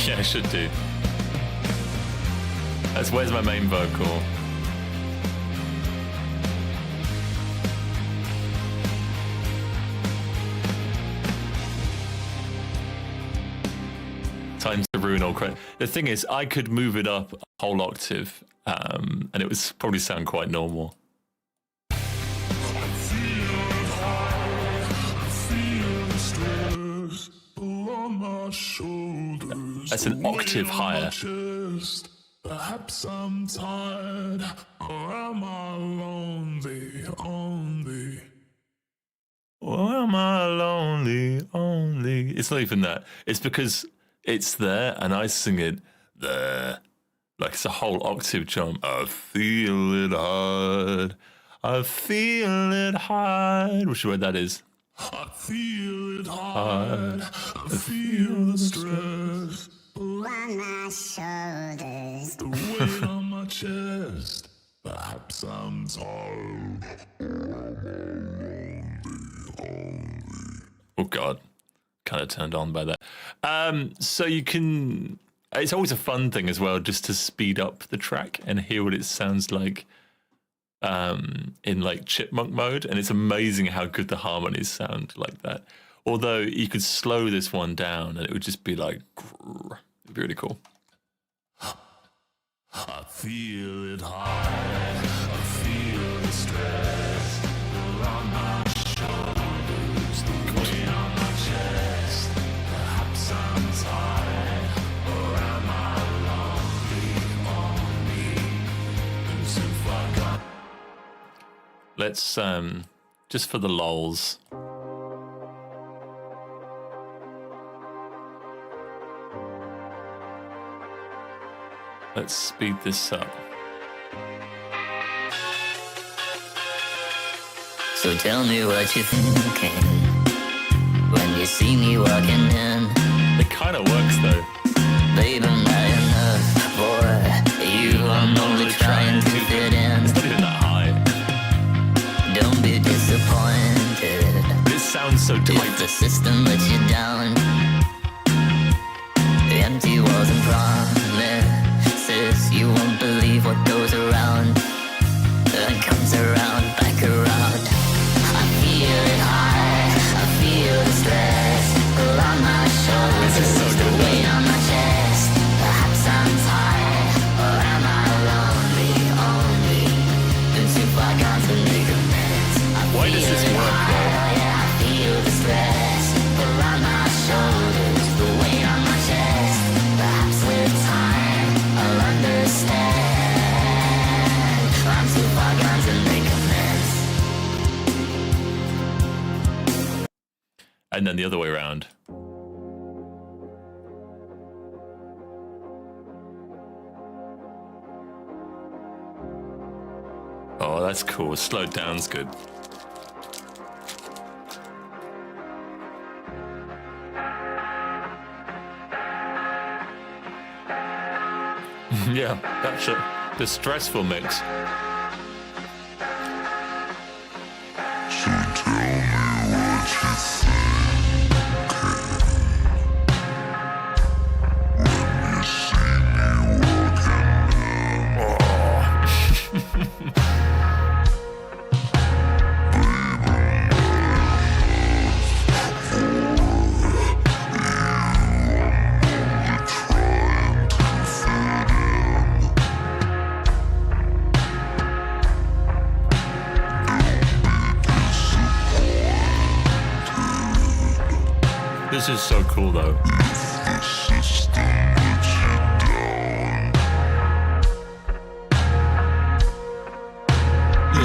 A: Yeah, I should do. That's where's my main vocal. Times to ruin all credit. The thing is, I could move it up a whole octave, and it would probably sound quite normal. That's an octave higher.
B: Perhaps I'm tired, or am I lonely, only?
A: Or am I lonely, only? It's not even that. It's because it's there, and I sing it there. Like it's a whole octave jump. I feel it hard. I feel it hard. Which word that is?
B: I feel it hard. I feel the stress
C: on my shoulders,
B: the weight on my chest. Perhaps I'm tired.
A: Oh God, kind of turned on by that. So you can. It's always a fun thing as well, just to speed up the track and hear what it sounds like in like chipmunk mode, and it's amazing how good the harmonies sound like that. Although you could slow this one down and it would just be like, it'd be really cool.
B: I feel it hard. I feel the stress on my shoulders, the weight on my chest. Perhaps I'm tired, or am I lonely, as if I got.
A: Let's just for the lols. Let's speed this up.
D: So tell me what you're thinking when you see me walking in.
A: It kind of works though.
D: Babe, I'm not enough for you. I'm only trying to fit in.
A: It's not even that high.
D: Don't be disappointed
A: This sounds so
D: if the
A: tight.
D: system lets you down. Empty walls and promises. You won't believe what goes around and comes around, back around. I feel it high, I feel the stress on my shoulders,
A: This is so
D: the
A: good.
D: weight on my chest. Perhaps I'm tired, or am I lonely, only? Been too far gone to make amends.
A: Why does this work though?
D: Yeah, I feel the stress on my shoulders, the weight on my chest. Perhaps with time I'll understand. I'm too far gone to make amends.
A: And then the other way around. Oh, that's cool. Slowed down's good. Yeah, that's it. The stressful mix.
B: So tell me what you think when you see me walking in.
A: This is so cool though.
B: The system lets you down.
A: Yeah.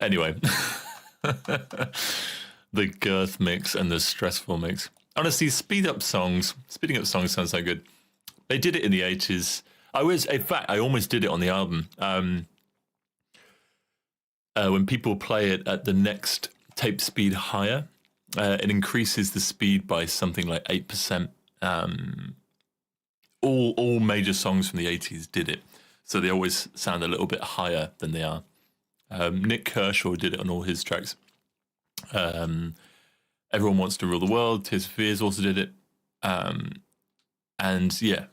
A: Anyway, the girth mix and the stressful mix. Honestly, speeding up songs sounds so good. They did it in the 80s. In fact, I almost did it on the album. When people play it at the next tape speed higher, it increases the speed by something like 8%. All major songs from the 80s did it. So they always sound a little bit higher than they are. Nick Kershaw did it on all his tracks. Everyone Wants to Rule the World. Tears for Fears also did it. And yeah,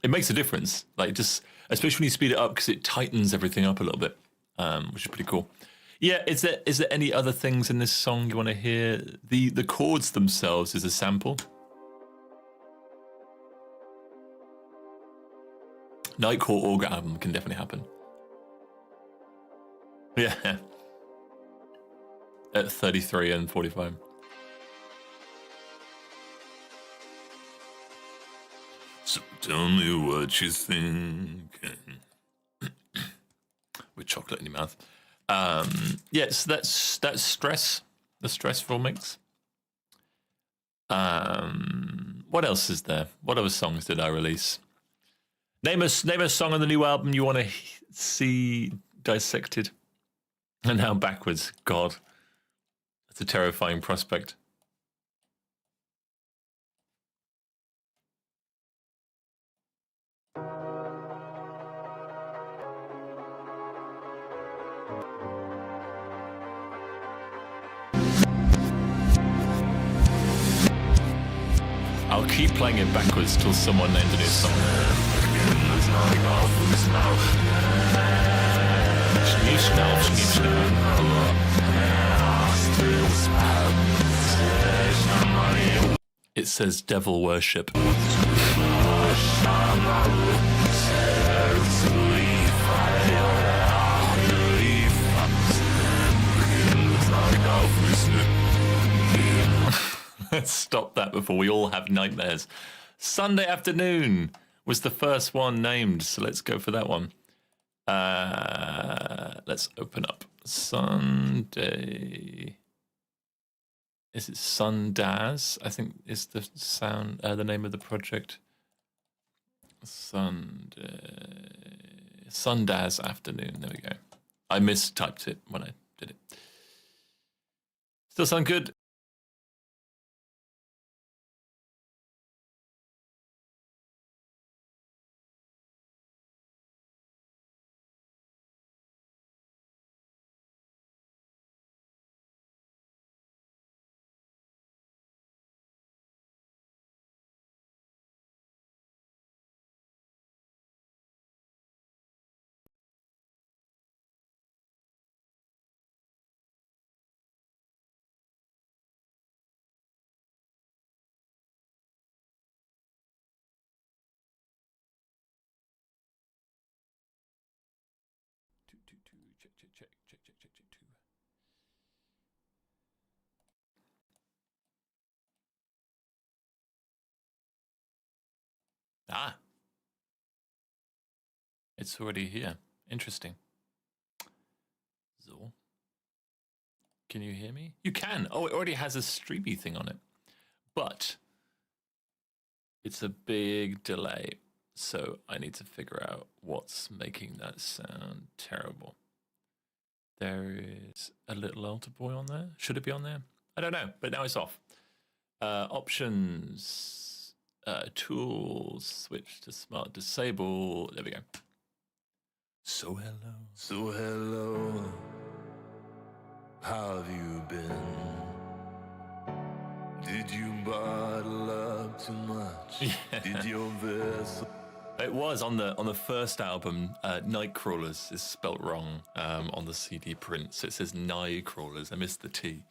A: it makes a difference. Like, just especially when you speed it up, because it tightens everything up a little bit, which is pretty cool. Yeah, is there any other things in this song you want to hear? The chords themselves is a sample. Nightcore Auger album can definitely happen. Yeah. At 33 and 45. So tell me what you think. With chocolate in your mouth. So that's stress. The stressful mix. What else is there? What other songs did I release? Name a song on the new album you want to see dissected. And now backwards. God. That's a terrifying prospect. I'll keep playing it backwards till someone names a new song. It says devil worship. Let's stop that before we all have nightmares. Sunday Afternoon was the first one named, so let's go for that one. Let's open up Sunday. Is it Sundaz? I think is the the name of the project. Sundaz Afternoon. There we go. I mistyped it when I did it. Still sound good? Check. Two. Ah, it's already here. Interesting. So, can you hear me? You can. Oh, it already has a streamy thing on it, but it's a big delay. So I need to figure out what's making that sound terrible. There is a little altar boy on there. Should it be on there? I don't know, but now it's off. Options, tools, switch to smart disable. There we go. So hello, how have you been? Did you bottle up too much? Yeah. Did your vessel... It was on the first album. Nightcrawlers is spelt wrong on the CD print, so it says Nightcrawlers. I missed the T,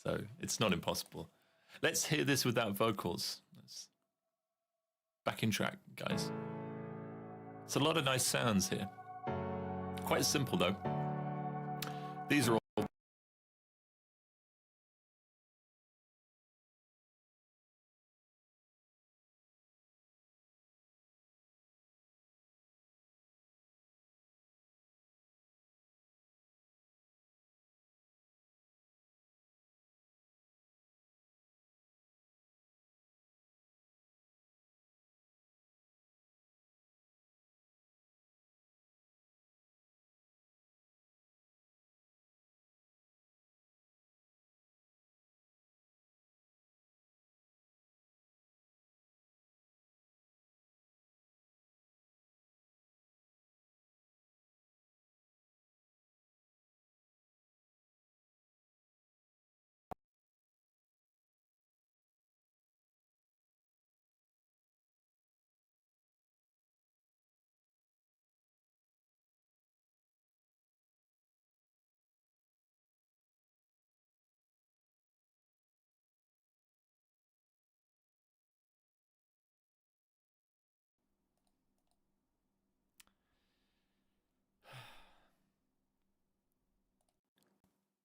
A: so it's not impossible. Let's hear this without vocals. Let's back in track, guys. It's a lot of nice sounds here. Quite simple though. These are all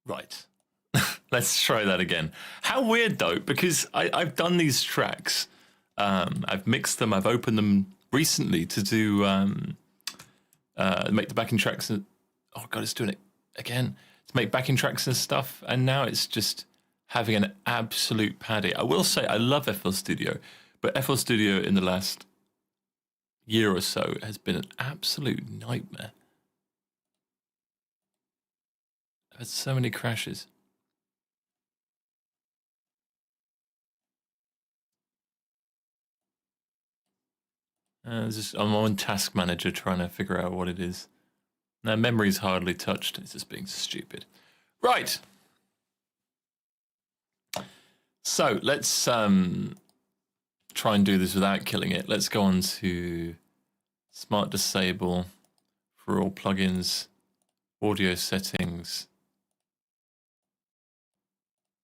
A: Right. Let's try that again. How weird though, because I've done these tracks. I've mixed them. I've opened them recently to do make the backing tracks. And, oh god, it's doing it again. To make backing tracks and stuff. And now it's just having an absolute paddy. I will say I love FL Studio, but FL Studio in the last year or so has been an absolute nightmare. I've had so many crashes. I'm on Task Manager trying to figure out what it is. Now, memory's hardly touched. It's just being stupid. Right. So let's try and do this without killing it. Let's go on to Smart Disable for all plugins, audio settings,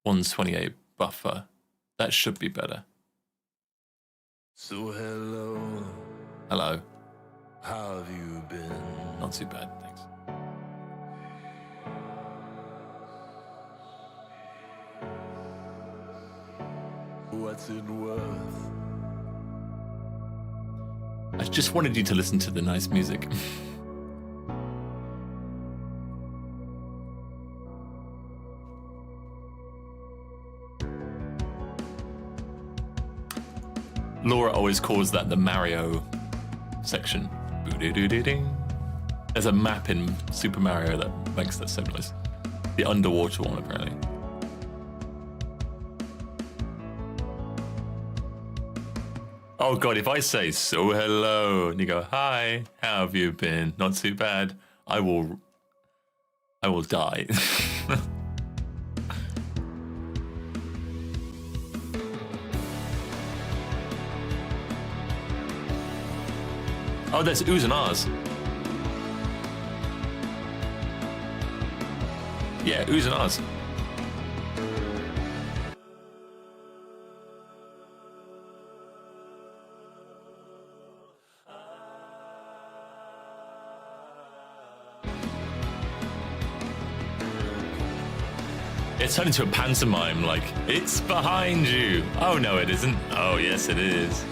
A: 128 buffer. That should be better.
B: So hello,
A: Hello.
B: how have you been?
A: Not too bad, thanks.
B: What's it worth?
A: I just wanted you to listen to the nice music. Laura always calls that the Mario section. Boo-doo-doo-doo-ding. There's a map in Super Mario that makes that so nice. The underwater one, apparently. Oh god, if I say so hello and you go hi, how have you been? Not too bad. I will die. Oh, there's oohs and ahs. Yeah, oohs and ahs. It's turned into a pantomime, like, it's behind you. Oh, no, it isn't. Oh, yes, it is.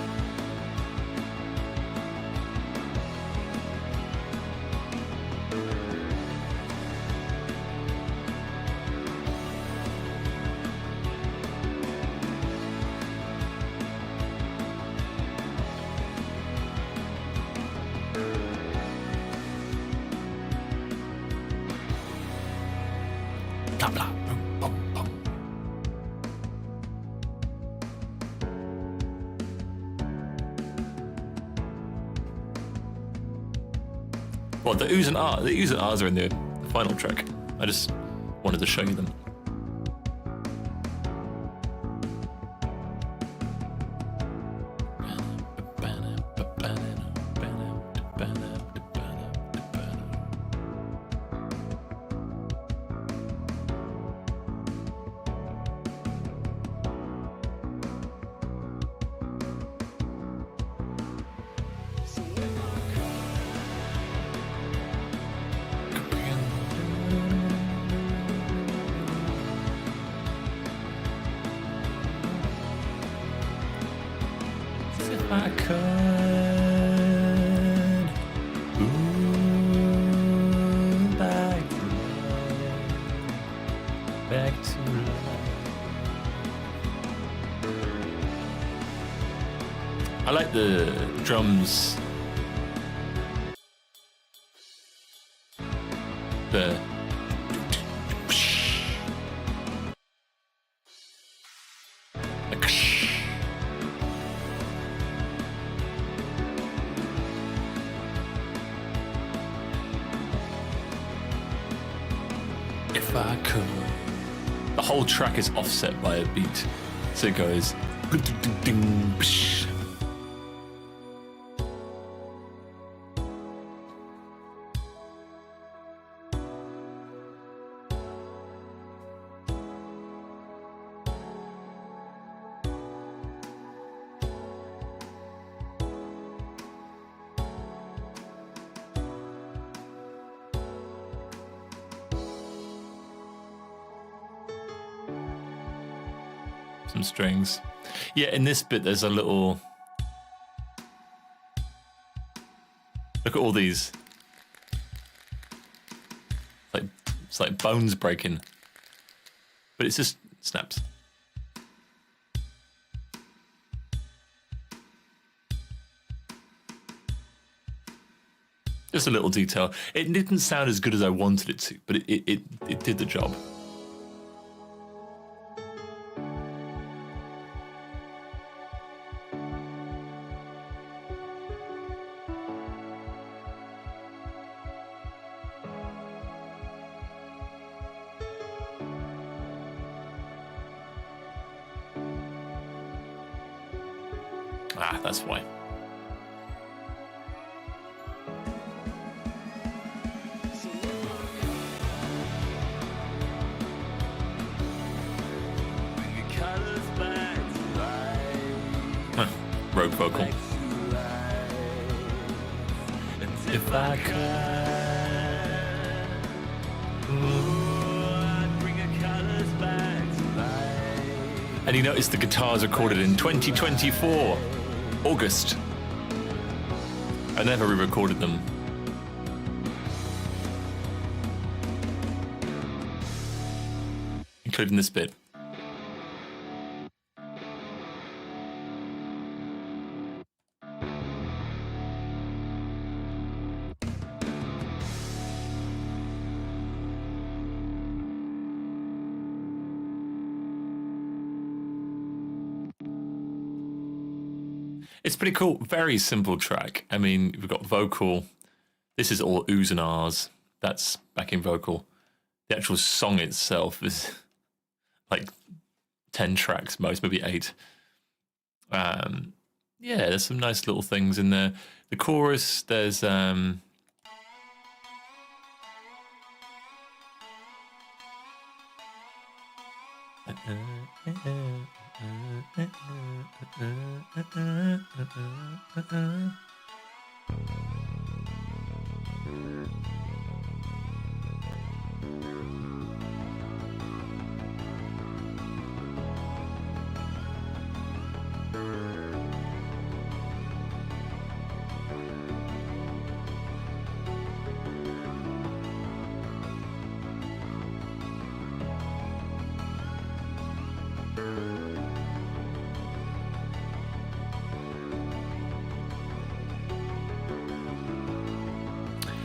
A: Blah, blah, boom, boom, boom. Well, the oohs and ahs are in the final track. I just wanted to show you them. If I could, ooh, back to life, back to life. I like the drums. The if I could. The whole track is offset by a beat, so it goes. some strings. Yeah, in this bit there's a little... Look at all these. It's like bones breaking. But it's just snaps. Just a little detail. It didn't sound as good as I wanted it to, but it did the job. Ah, that's why. Rogue vocal. If I could, and you notice the guitars recorded in 2024, August. I never re-recorded them. Including this bit. It's pretty cool. Very simple track. I mean, we've got vocal. This is all oohs and ahs. That's backing vocal. The actual song itself is like 10 tracks, most, maybe 8. Yeah, there's some nice little things in there. The chorus, there's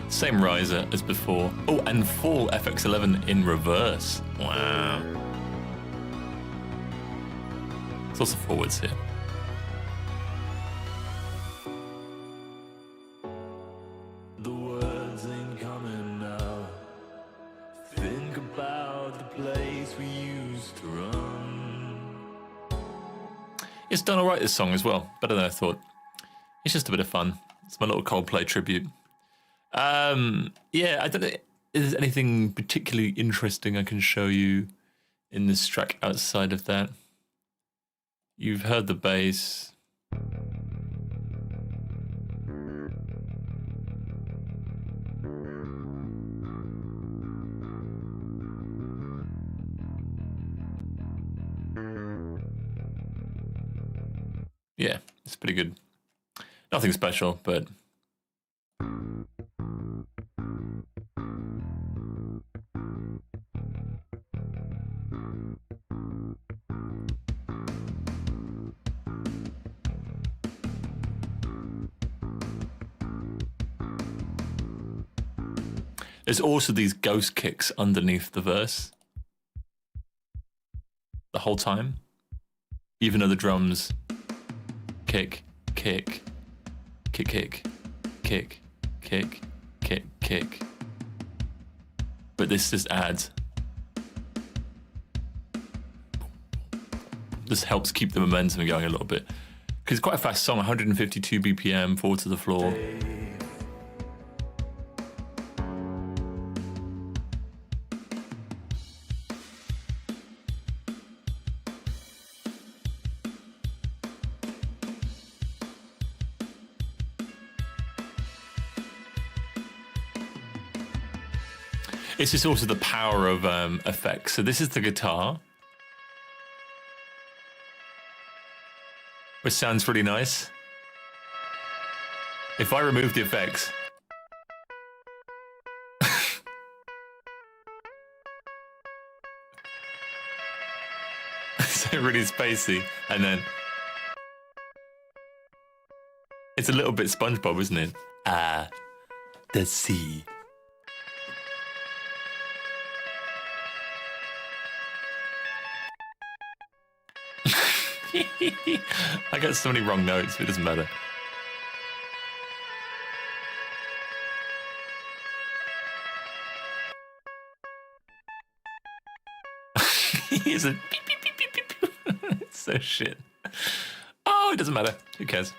A: same riser as before. Oh, and full FX11 in reverse. Wow. There's also forwards here.
B: The words ain't coming now. Think about the place we used to run.
A: It's done all right, this song as well. Better than I thought. It's just a bit of fun. It's my little Coldplay tribute. Yeah, I don't know if there's anything particularly interesting I can show you in this track outside of that. You've heard the bass. Yeah, it's pretty good. Nothing special, but there's also these ghost kicks underneath the verse the whole time, even though the drums kick, kick, kick, kick, kick, kick, kick, kick. But this just adds. This helps keep the momentum going a little bit. Because it's quite a fast song, 152 BPM, forward to the floor. It's just also the power of effects. So this is the guitar. which sounds really nice. If I remove the effects, so really spacey, and then it's a little bit SpongeBob, isn't it? Ah, the sea. I got so many wrong notes, but it doesn't matter. He's a beep, beep, beep, beep, beep. It's so shit. Oh, it doesn't matter. Who cares?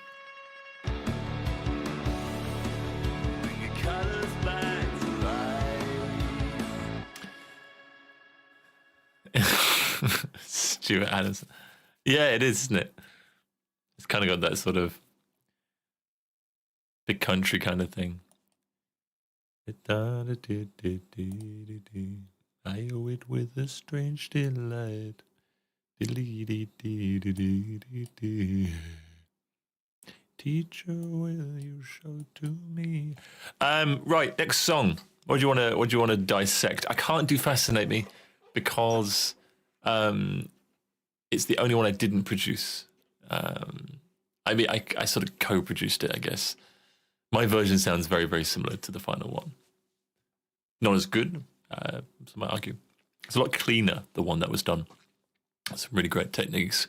A: Stuart Adams. Yeah, it is, isn't it? It's kind of got that sort of big country kind of thing. I owe it with a strange delight. Teacher, will you show to me? Right, next song. What do you want to dissect? I can't do Fascinate Me because it's the only one I didn't produce. I mean, I sort of co-produced it, I guess. My version sounds very, very similar to the final one. Not as good, some might argue. It's a lot cleaner, the one that was done. Some really great techniques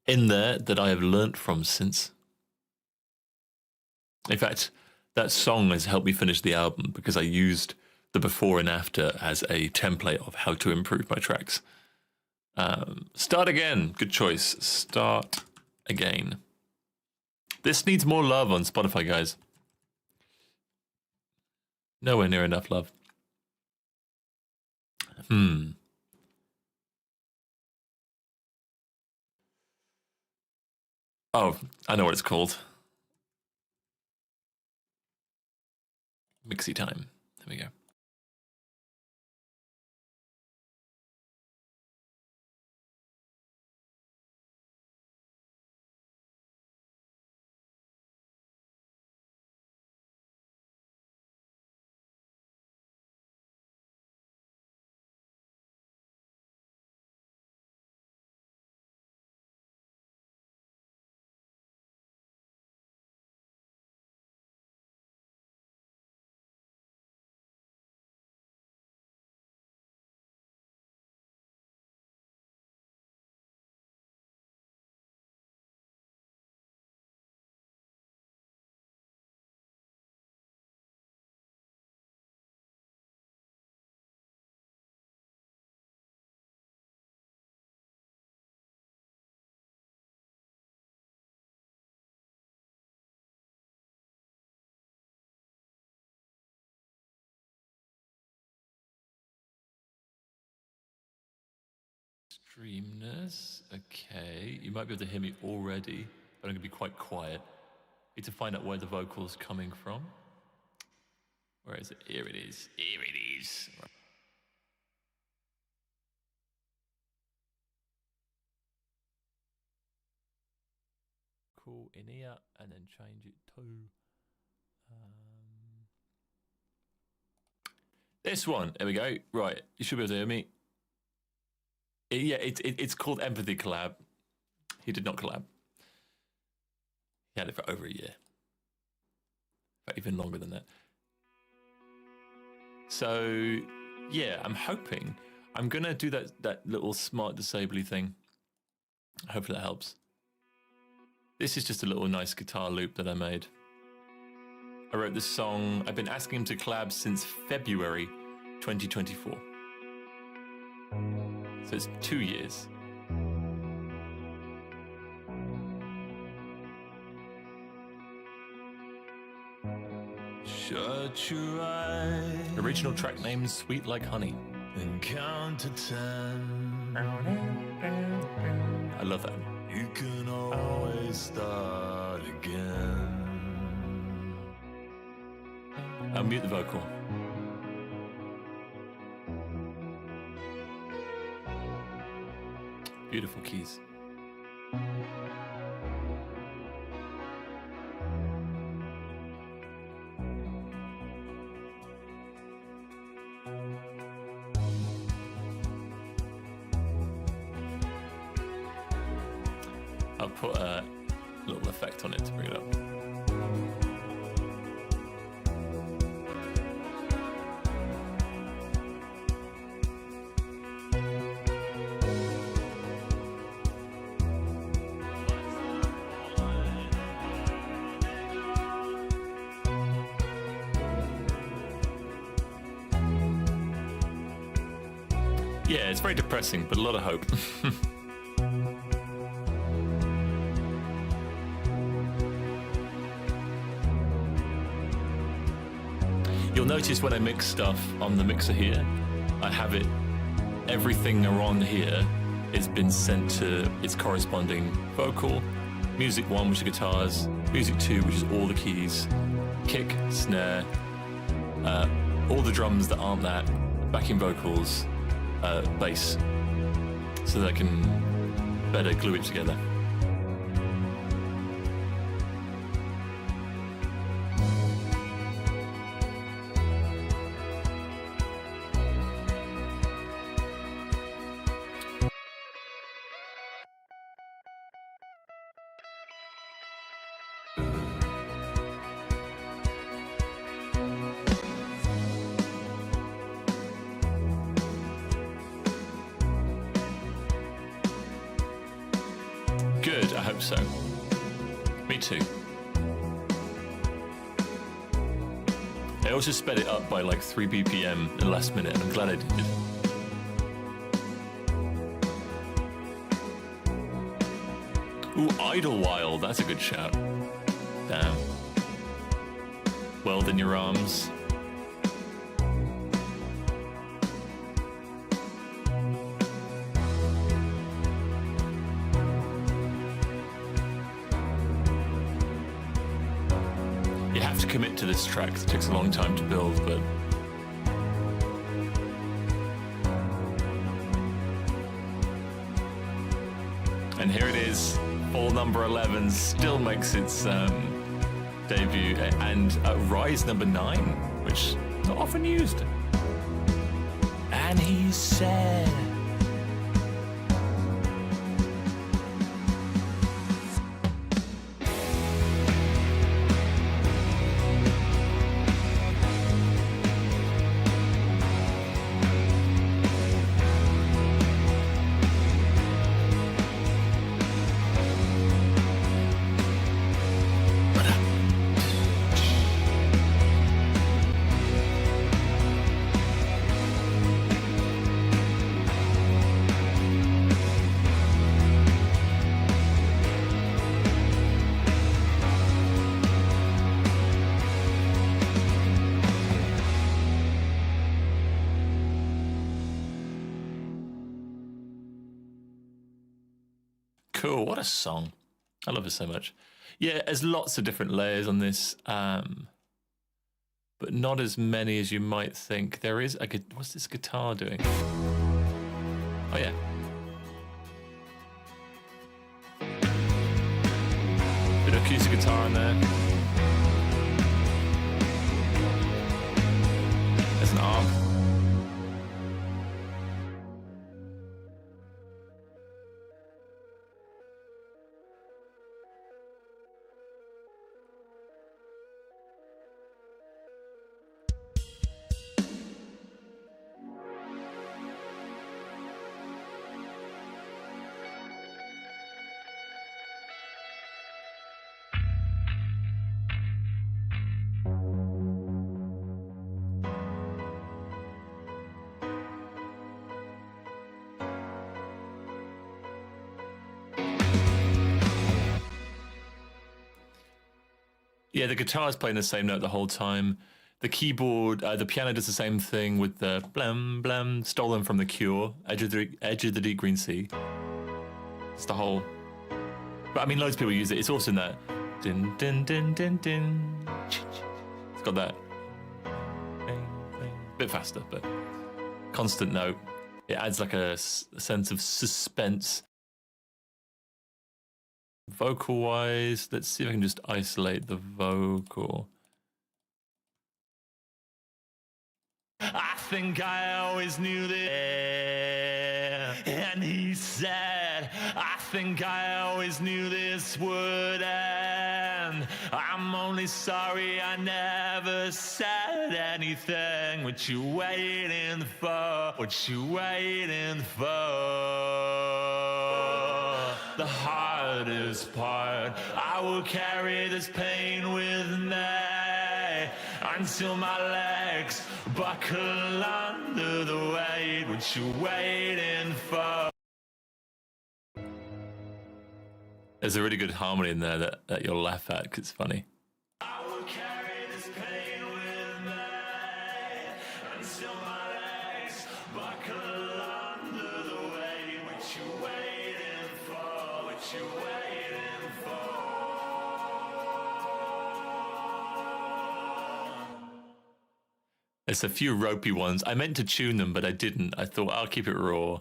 A: in there that I have learnt from since. In fact, that song has helped me finish the album because I used the before and after as a template of how to improve my tracks. Start Again, good choice. Start Again. This needs more love on Spotify, guys. Nowhere near enough love. Oh, I know what it's called. Mixy time. There we go. Extremeness. Okay, you might be able to hear me already, but I'm going to be quite quiet. Need to find out where the vocal's coming from. Where is it? Here it is. Here it is. Right. Cool, in here, and then change it to this one. There we go. Right, you should be able to hear me. It's called Empathy Collab. He did not collab. He had it for over a year. Even longer than that. So, yeah, I'm hoping. I'm going to do that little smart disably thing. Hopefully that helps. This is just a little nice guitar loop that I made. I wrote this song. I've been asking him to collab since February 2024. So it's 2 years.
B: Shut your eyes
A: Original track name Sweet Like Honey.
B: and count to 10.
A: I love that.
B: You can always start again.
A: I'll mute the vocal. Beautiful keys. I'll put a little effect on it to bring it up. Yeah, it's very depressing, but a lot of hope. You'll notice when I mix stuff on the mixer here, I have it, everything around here has been sent to its corresponding vocal, music 1, which is guitars, music 2, which is all the keys, kick, snare, all the drums that aren't that, backing vocals, bass, so that I can better glue it together. Good, I hope so. Me too. I also sped it up by like 3 BPM in the last minute, and I'm glad I did. Ooh, Idlewild, that's a good shout. Damn. Weld in your arms. You have to commit to this track. It takes a long time to build, but and here it is. Fall number 11 still makes its debut, and Rise number 9, which is not often used. And he said, cool, what a song. I love it so much. Yeah, there's lots of different layers on this, but not as many as you might think. There is a good, what's this guitar doing? Oh yeah. Bit of acoustic guitar in there. There's an arm. Yeah, the guitar is playing the same note the whole time. The keyboard, the piano does the same thing with the blam blam, stolen from The Cure, Edge of the Deep Green Sea. It's the whole. But I mean, loads of people use it. It's also in that din din din din din. It's got that bit faster, but constant note. It adds like a sense of suspense. Vocal wise, let's see if I can just isolate the vocal. I think I always knew this, and he said,
B: I think I always knew this would end. I'm only sorry I never said anything. What you waiting for? What you waiting for? The hardest part, I will carry this pain with me until my legs buckle under the weight. What you waiting for?
A: There's a really good harmony in there that you'll laugh at because it's funny.
B: I will carry this pain with me until my legs buckle under the weight. What you waiting for? What you waiting for?
A: There's a few ropey ones. I meant to tune them, but I didn't. I thought I'll keep it raw.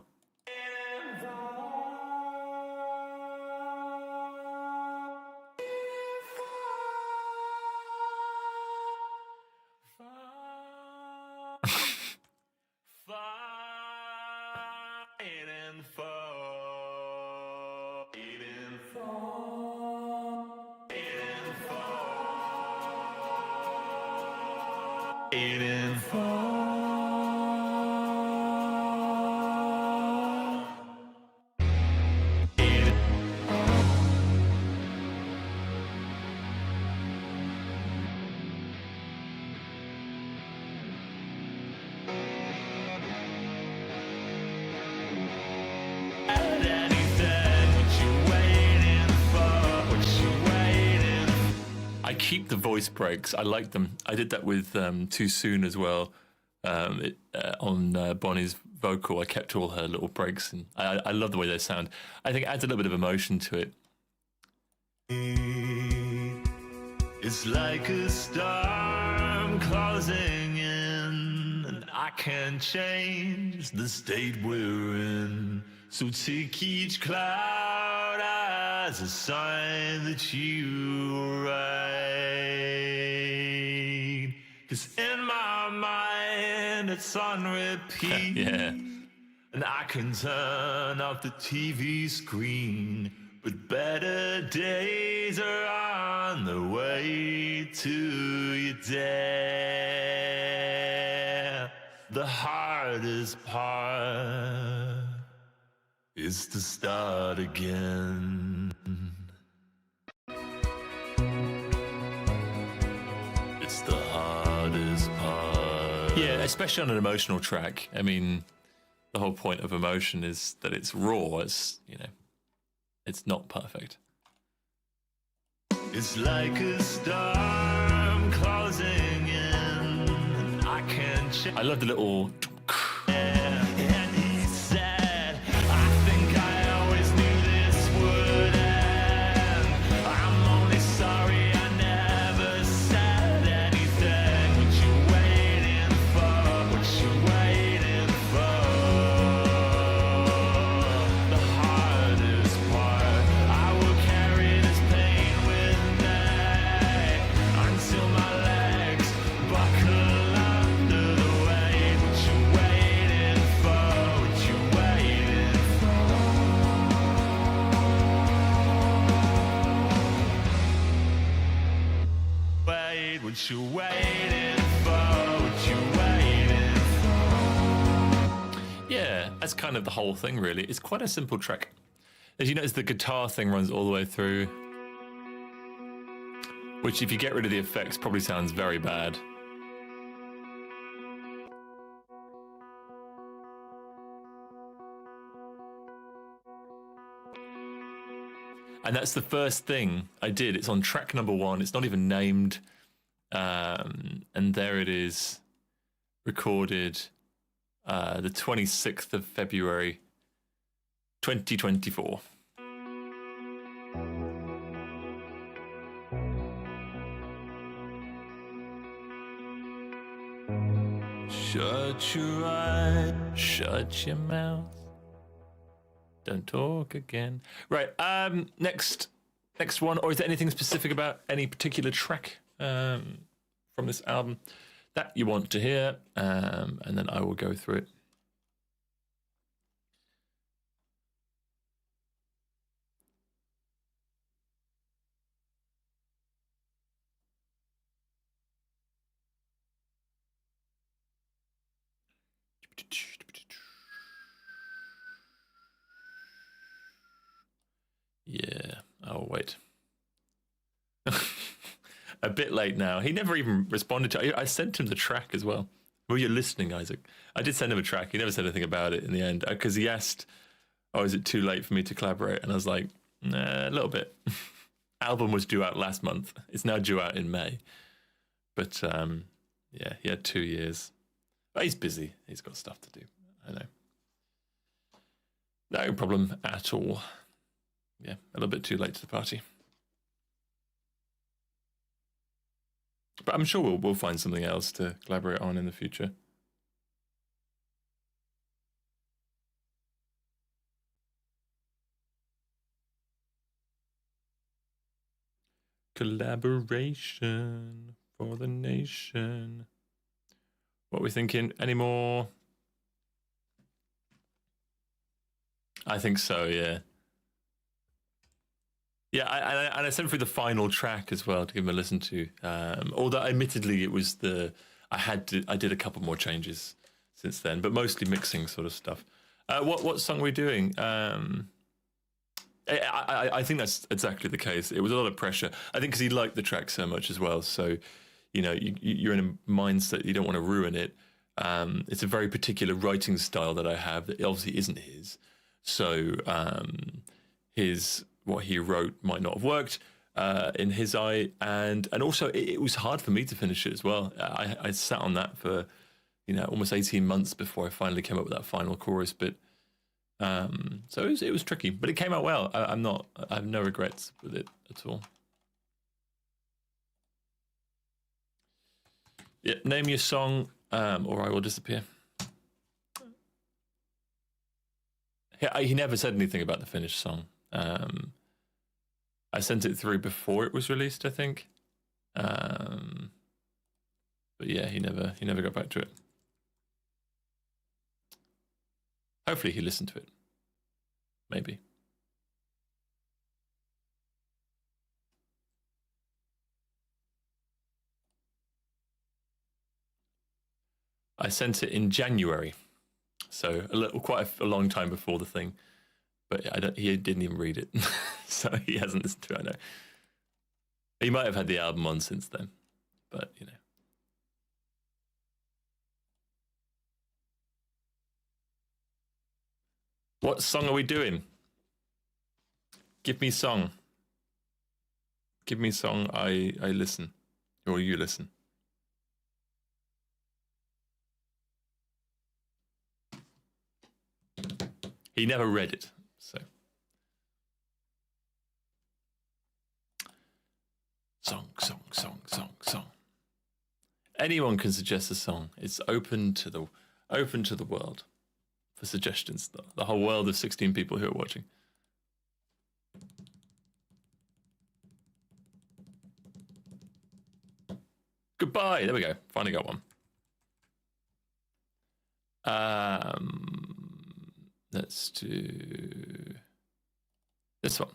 A: I keep the voice breaks. I like them. I did that with Too Soon as well. On Bonnie's vocal, I kept all her little breaks, and I love the way they sound. I think it adds a little bit of emotion to it.
B: It's like a storm closing in, and I can't change the state we're in. So take each cloud as a sign that you right. 'Cause in my mind it's on repeat.
A: Yeah.
B: And I can turn off the TV screen, but better days are on the way to your death. The hardest part is to start again. It's the hardest part.
A: Yeah, especially on an emotional track. I mean, the whole point of emotion is that it's raw. It's, you know, it's not perfect.
B: It's like a storm closing in, and I can't
A: I love the little.
B: And he said, I think I always knew this would end. I'm only sorry I never said anything. What you waiting for? What you waiting for? The hardest part, I will carry this pain with me until my legs buckle under the weight. What you waiting for? What you waiting for? Wait, what you waiting for? What you waiting for?
A: Yeah, that's kind of the whole thing, really. It's quite a simple track. As you notice, the guitar thing runs all the way through, which, if you get rid of the effects, probably sounds very bad. And that's the first thing I did. It's on track number 1. It's not even named. And there it is, recorded the 26th of February, 2024.
B: Shut your eyes.
A: Shut your mouth. Don't talk again. Right. Next one. Or is there anything specific about any particular track from this album that you want to hear? And then I will go through it. a bit late now. He never even responded to. I sent him the track as well. Well, you're listening, Isaac. I did send him a track. He never said anything about it in the end because he asked, "Oh, is it too late for me to collaborate?" And I was like, "Nah, a little bit." Album was due out last month. It's now due out in May. But yeah, he had 2 years. But he's busy. He's got stuff to do. I know. No problem at all. Yeah, a little bit too late to the party. But I'm sure we'll find something else to collaborate on in the future. Collaboration for the nation. What are we thinking? Any more? I think so, yeah. Yeah, I sent through the final track as well to give him a listen to. Although, admittedly, it was I did a couple more changes since then, but mostly mixing sort of stuff. What song are we doing? I think that's exactly the case. It was a lot of pressure. I think because he liked the track so much as well. So, you're in a mindset you don't want to ruin it. It's a very particular writing style that I have that obviously isn't his. So, what he wrote might not have worked in his eye, and also it was hard for me to finish it as well. I sat on that for almost 18 months before I finally came up with that final chorus bit. So it was tricky, but it came out well. I have no regrets with it at all. Yeah, name your song, or I will disappear. He never said anything about the finished song. I sent it through before it was released, I think. But yeah, he never got back to it. Hopefully he listened to it. Maybe. I sent it in January, so quite a long time before the thing. But he didn't even read it, so he hasn't listened to it. I know. He might have had the album on since then, but What song are we doing? Give me song. Give me song. I listen, or you listen. He never read it, so. Song. Anyone can suggest a song. It's open to the world for suggestions. The whole world of 16 people who are watching. Goodbye. There we go. Finally got one. Let's do this one.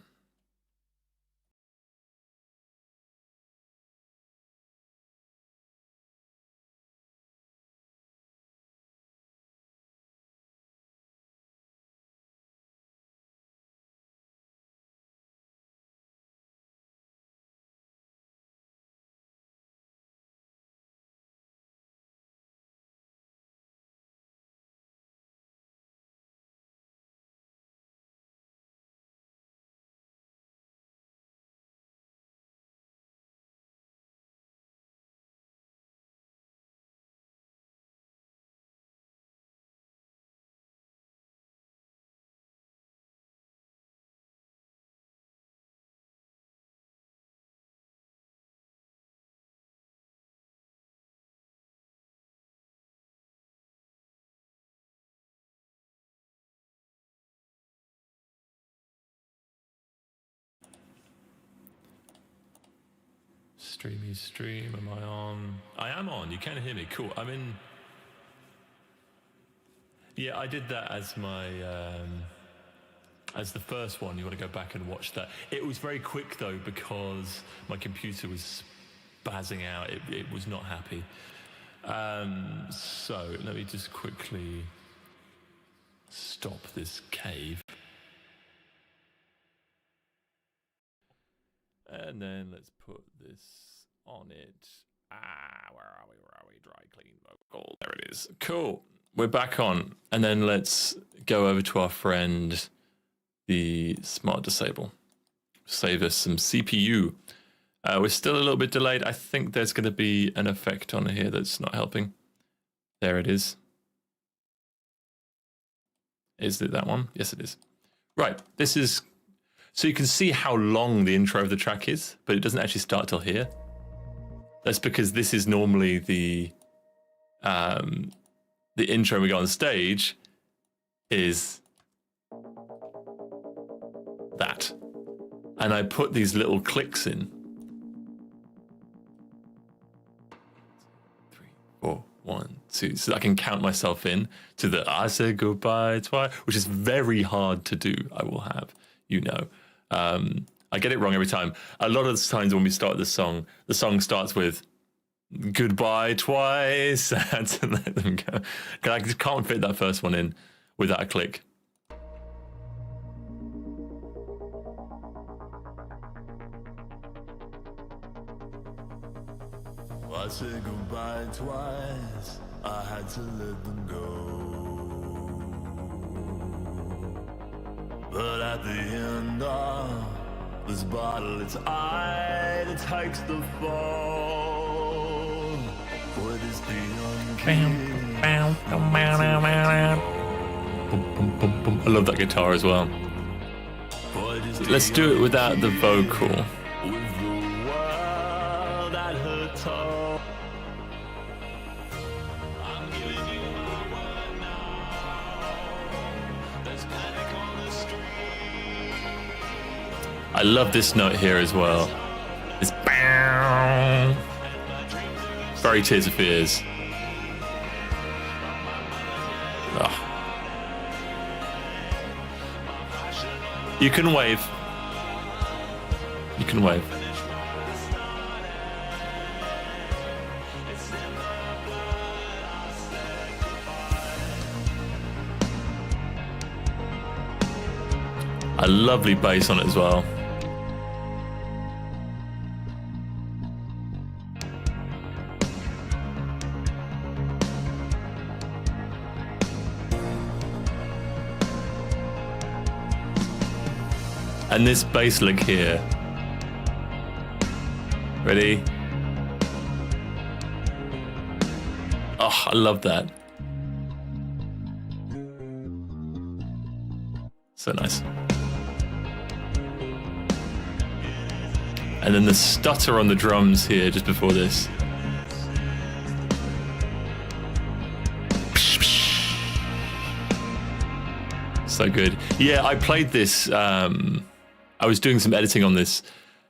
A: Stream, am I on? I am on, you can hear me, cool. I'm in. Yeah, I did that as my, as the first one. You want to go back and watch that. It was very quick though, because my computer was spazzing out. It was not happy. So let me just quickly stop this cave. And then let's put this on it. Where are we? Dry clean vocal. There it is. Cool. We're back on. And then let's go over to our friend, the Smart Disable. Save us some CPU. We're still a little bit delayed. I think there's going to be an effect on here that's not helping. There it is. Is it that one? Yes, it is. Right. This is... So you can see how long the intro of the track is, but it doesn't actually start till here. That's because this is normally the intro we got on stage is that. And I put these little clicks in. 3, 4, 1, 2. So I can count myself in to the I said goodbye twice, which is very hard to do, I will have, you know. I get it wrong every time. A lot of the times when we start the song starts with goodbye twice. I had to let them go. I just can't fit that first one in without a click.
B: I said goodbye twice, I had to let them go. But at the end of this bottle, it's I that takes the fall. For it is the unkind.
A: I love that guitar as well. Let's do it without the vocal.
B: With the world at her toe. I'm giving you my word now. There's panic on the street.
A: I love this note here as well. It's bow. Very Tears of Fears. Ugh. You can wave. You can wave. A lovely bass on it as well. And this bass lick here. Ready? Oh, I love that. So nice. And then the stutter on the drums here just before this. So good. Yeah, I played this. I was doing some editing on this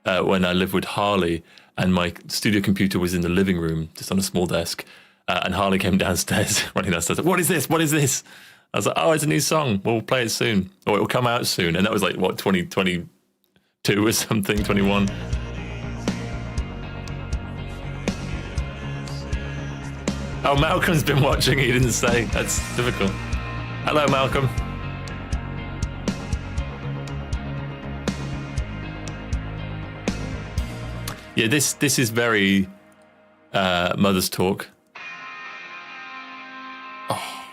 A: when I lived with Harley, and my studio computer was in the living room, just on a small desk. And Harley came downstairs, running downstairs. What is this? What is this? I was like, oh, it's a new song. We'll play it soon. Or it'll come out soon. And that was like, what, 2022 or something, 21. Oh, Malcolm's been watching. He didn't say. That's difficult. Hello, Malcolm. Yeah, this is very Mother's Talk. Oh.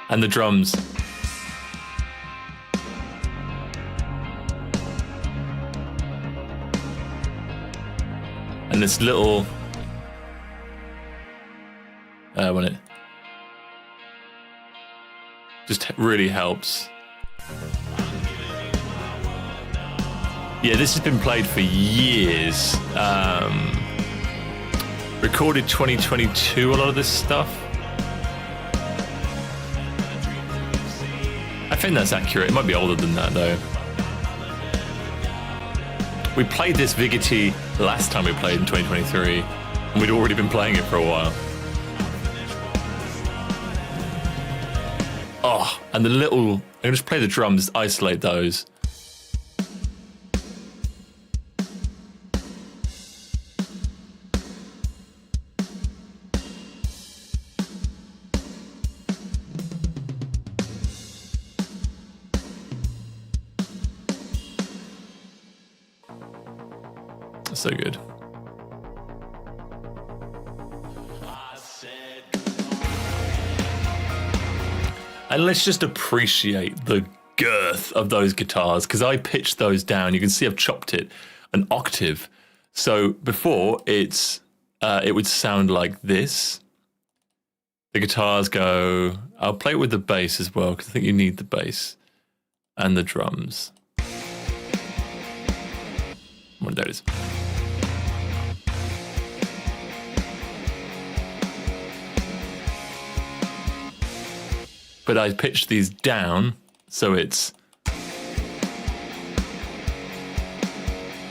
A: And the drums. And this little when it just really helps. Yeah, this has been played for years. Recorded 2022, a lot of this stuff. I think that's accurate. It might be older than that, though. We played this Vigity last time we played in 2023, and we'd already been playing it for a while. Oh, and the little... I'm going to just play the drums, isolate those. so good. And let's just appreciate the girth of those guitars, because I pitched those down. You can see I've chopped it an octave. So before it would sound like this. The guitars go. I'll play it with the bass as well, because I think you need the bass and the drums. Well, there it is. But I pitched these down, so it's...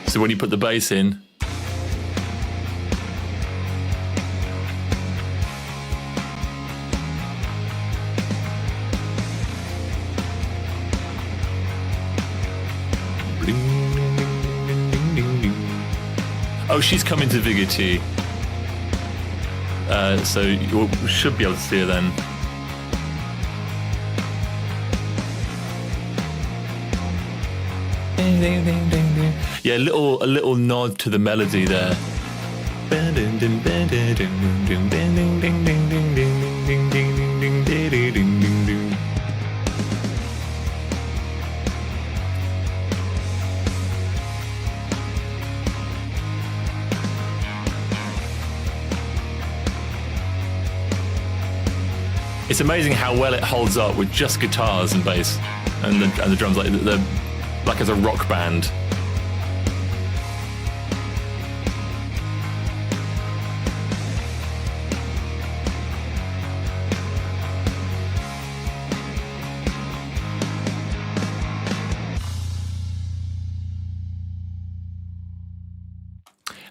A: So when you put the bass in... Oh, she's coming to Vigity. So you should be able to see her then. Yeah, a little nod to the melody there. It's amazing how well it holds up with just guitars and bass and the drums, like as a rock band.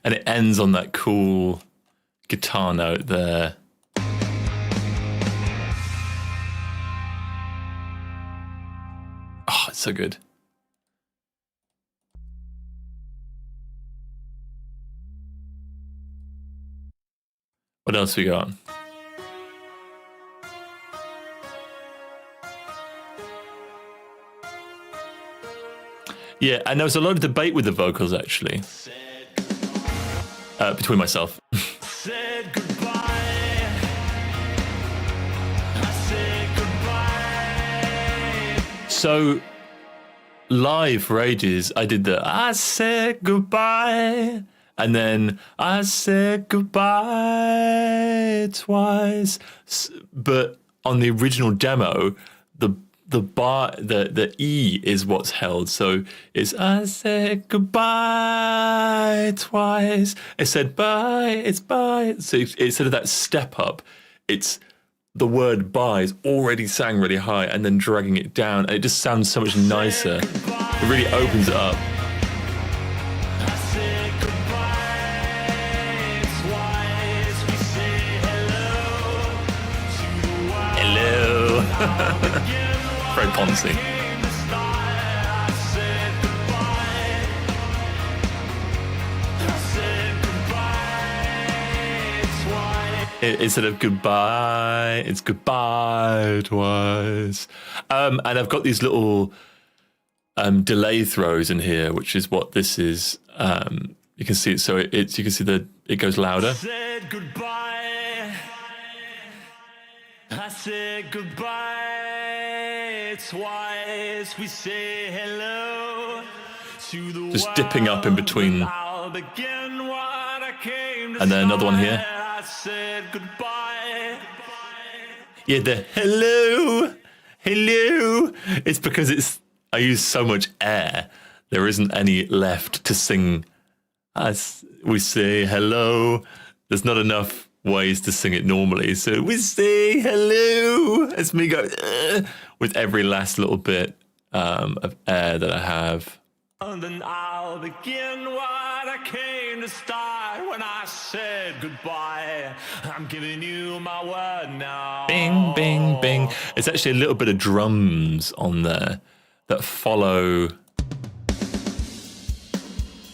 A: And it ends on that cool guitar note there. Oh, it's so good. What else we got? Yeah, and there was a lot of debate with the vocals, actually. Between myself.
B: Said goodbye. I said goodbye.
A: So, live for ages, I did the I said goodbye, and then I said goodbye twice. But on the original demo, the bar, the E is what's held. So it's I said goodbye twice. It said bye, it's bye. So instead of that step up, it's the word bye is already sang really high and then dragging it down. And it just sounds so much nicer. It really opens it up.
B: I said goodbye twice. We say hello to the world.
A: Hello. Very Ponzi.
B: Came to start. I said goodbye. I said goodbye twice.
A: Instead of goodbye, it's goodbye twice. And I've got these little delay throws in here, which is what this is. You can see it. So you can see it goes louder.
B: Said goodbye. I said goodbye twice. We say hello to the
A: Just dipping up in between.
B: I'll begin what I came to
A: And then another one here.
B: start. I said goodbye.
A: Yeah, the hello. It's because I use so much air. There isn't any left to sing. As we say hello. There's not enough ways to sing it normally. So we say hello. It's me going with every last little bit of air that I have.
B: And then I'll begin what I came to start when I said goodbye. I'm giving you my word now.
A: Bing, bing, bing. It's actually a little bit of drums on there that follow.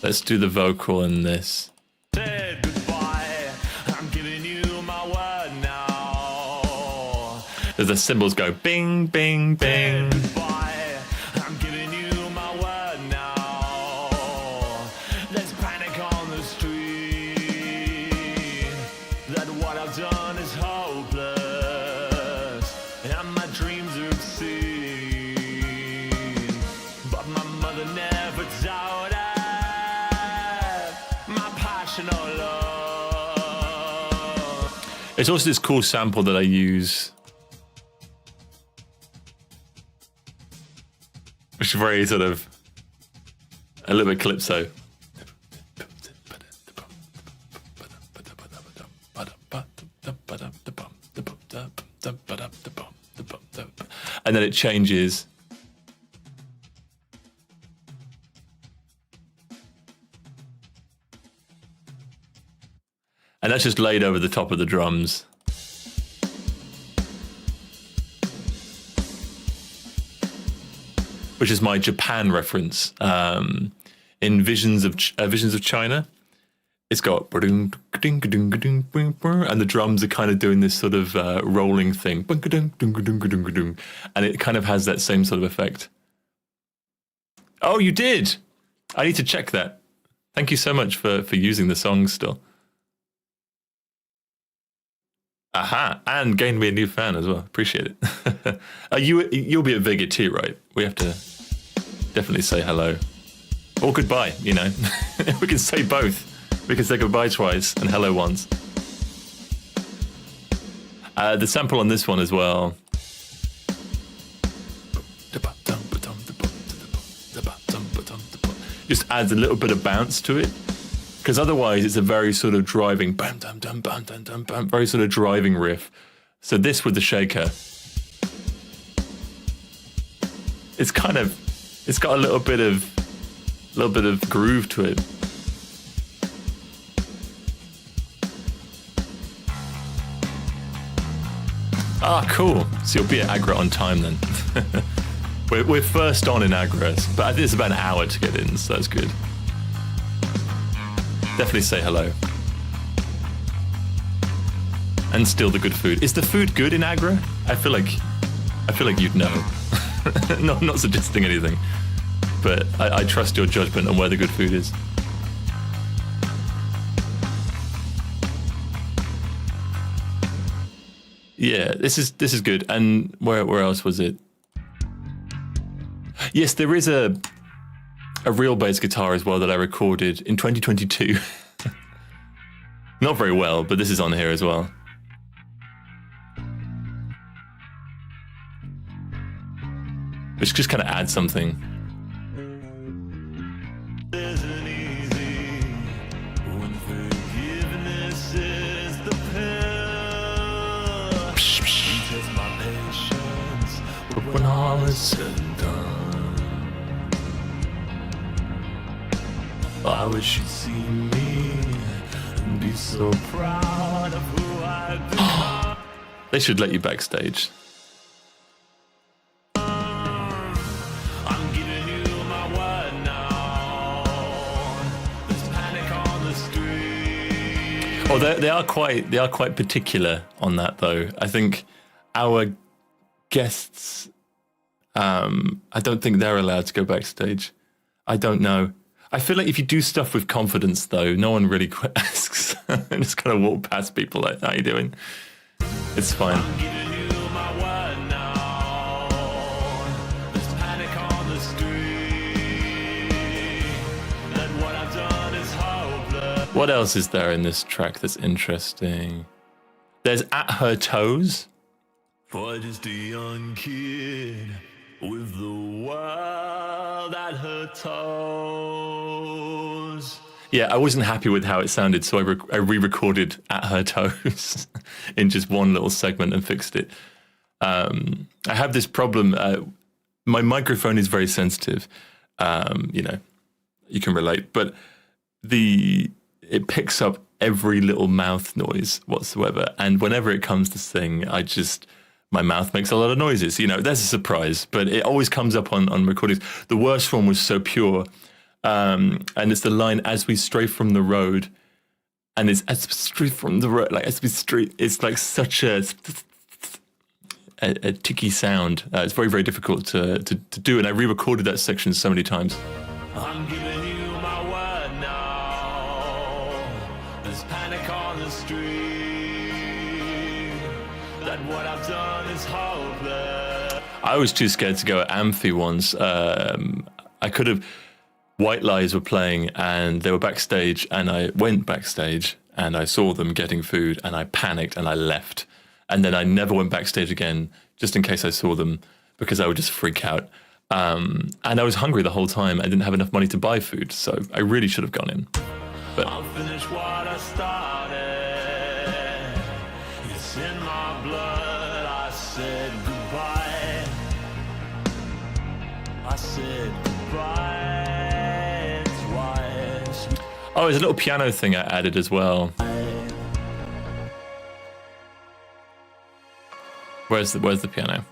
A: Let's do the vocal in this.
B: Said goodbye. I'm giving you my word now.
A: As the cymbals go bing, bing, bing.
B: Goodbye. I'm giving you my word now. There's panic on the and my dreams are obscene. But my mother never doubted my passion or love.
A: It's also this cool sample that I use, which is very sort of a little bit calypso. And then it changes. And that's just laid over the top of the drums. Which is my Japan reference. In Visions of China, it's got and the drums are kind of doing this sort of rolling thing, and it kind of has that same sort of effect. Oh, you did! I need to check that. Thank you so much for using the song still. Aha, and gained me a new fan as well. Appreciate it. You'll be at Vega too, right? We have to definitely say hello. Or goodbye, you know. We can say both. We can say goodbye twice and hello once. The sample on this one as well. Just adds a little bit of bounce to it. Because otherwise it's a very sort of driving, bam, bam, bam, bam, bam, bam, bam, very sort of driving riff. So this with the shaker, it's got a little bit of groove to it. Ah, cool. So you'll be at Agra on time then. we're first on in Agra, but I think it's about an hour to get in, so that's good. Definitely say hello. And still the good food. Is the food good in Agra? I feel like you'd know. not suggesting anything, but I trust your judgment on where the good food is. Yeah, this is good. And where else was it? Yes, there is a real bass guitar as well that I recorded in 2022. Not very well, but this is on here as well. Which just kind of adds something.
B: Isn't easy when forgiveness is the pill. Test my patience, but when all is said and done, I wish you'd see me and be so proud of who I've become.
A: They should let you backstage.
B: I'm giving you my word now. There's panic on the street.
A: Oh, they are quite particular on that though. I think our guests, I don't think they're allowed to go backstage. I don't know. I feel like if you do stuff with confidence though, no one really asks. And just kind of walk past people like, how you doing? It's fine.
B: I'm giving you my word now. There's panic on the street. That what I've done is hopeless.
A: What else is there in this track that's interesting? There's At Her Toes.
B: For just a young kid with the world at her toes.
A: Yeah, I wasn't happy with how it sounded, so I re-recorded At Her Toes in just one little segment and fixed it. I have this problem. My microphone is very sensitive. You know, you can relate, but it picks up every little mouth noise whatsoever. And whenever it comes to sing, my mouth makes a lot of noises. You know, there's a surprise, but it always comes up on recordings. The worst one was So Pure. And it's the line, as we stray from the road. And it's as we stray from the road, like as we stray, it's like such a ticky sound. It's very, very difficult to do. And I re-recorded that section so many times.
B: I'm giving you my word now. There's panic on the street. that what I've done is hopeless.
A: I was too scared to go at Amphi once. I could have. White Lies were playing and they were backstage, and I went backstage and I saw them getting food and I panicked and I left. And then I never went backstage again just in case I saw them, because I would just freak out. And I was hungry the whole time. I didn't have enough money to buy food, so I really should have gone in. But
B: I'll finish what I started. It's in my blood. I said goodbye. I said goodbye twice.
A: oh, there's a little piano thing I added as well. Where's the piano?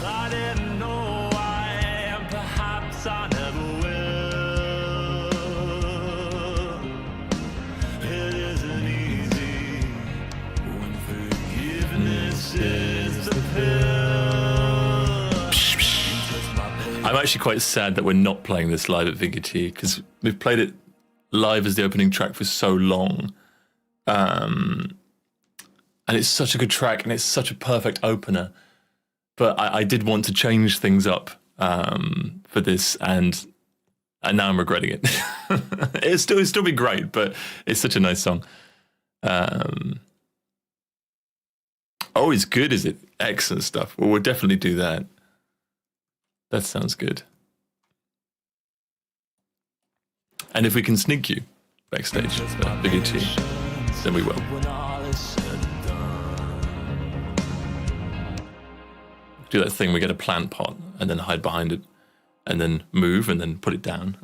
B: I didn't know why, and perhaps I never will. It isn't easy when forgiveness is the pill.
A: I'm actually quite sad that we're not playing this live at VGT, because we've played it live as the opening track for so long. And it's such a good track and it's such a perfect opener. But I did want to change things up for this, and now I'm regretting it. It'll still be great, but it's such a nice song. Oh, it's good, is it? Excellent stuff. Well, we'll definitely do that. That sounds good. And if we can sneak you backstage at Big T, then we will.
B: When all is said and done.
A: Do that thing, we get a plant pot and then hide behind it and then move and then put it down.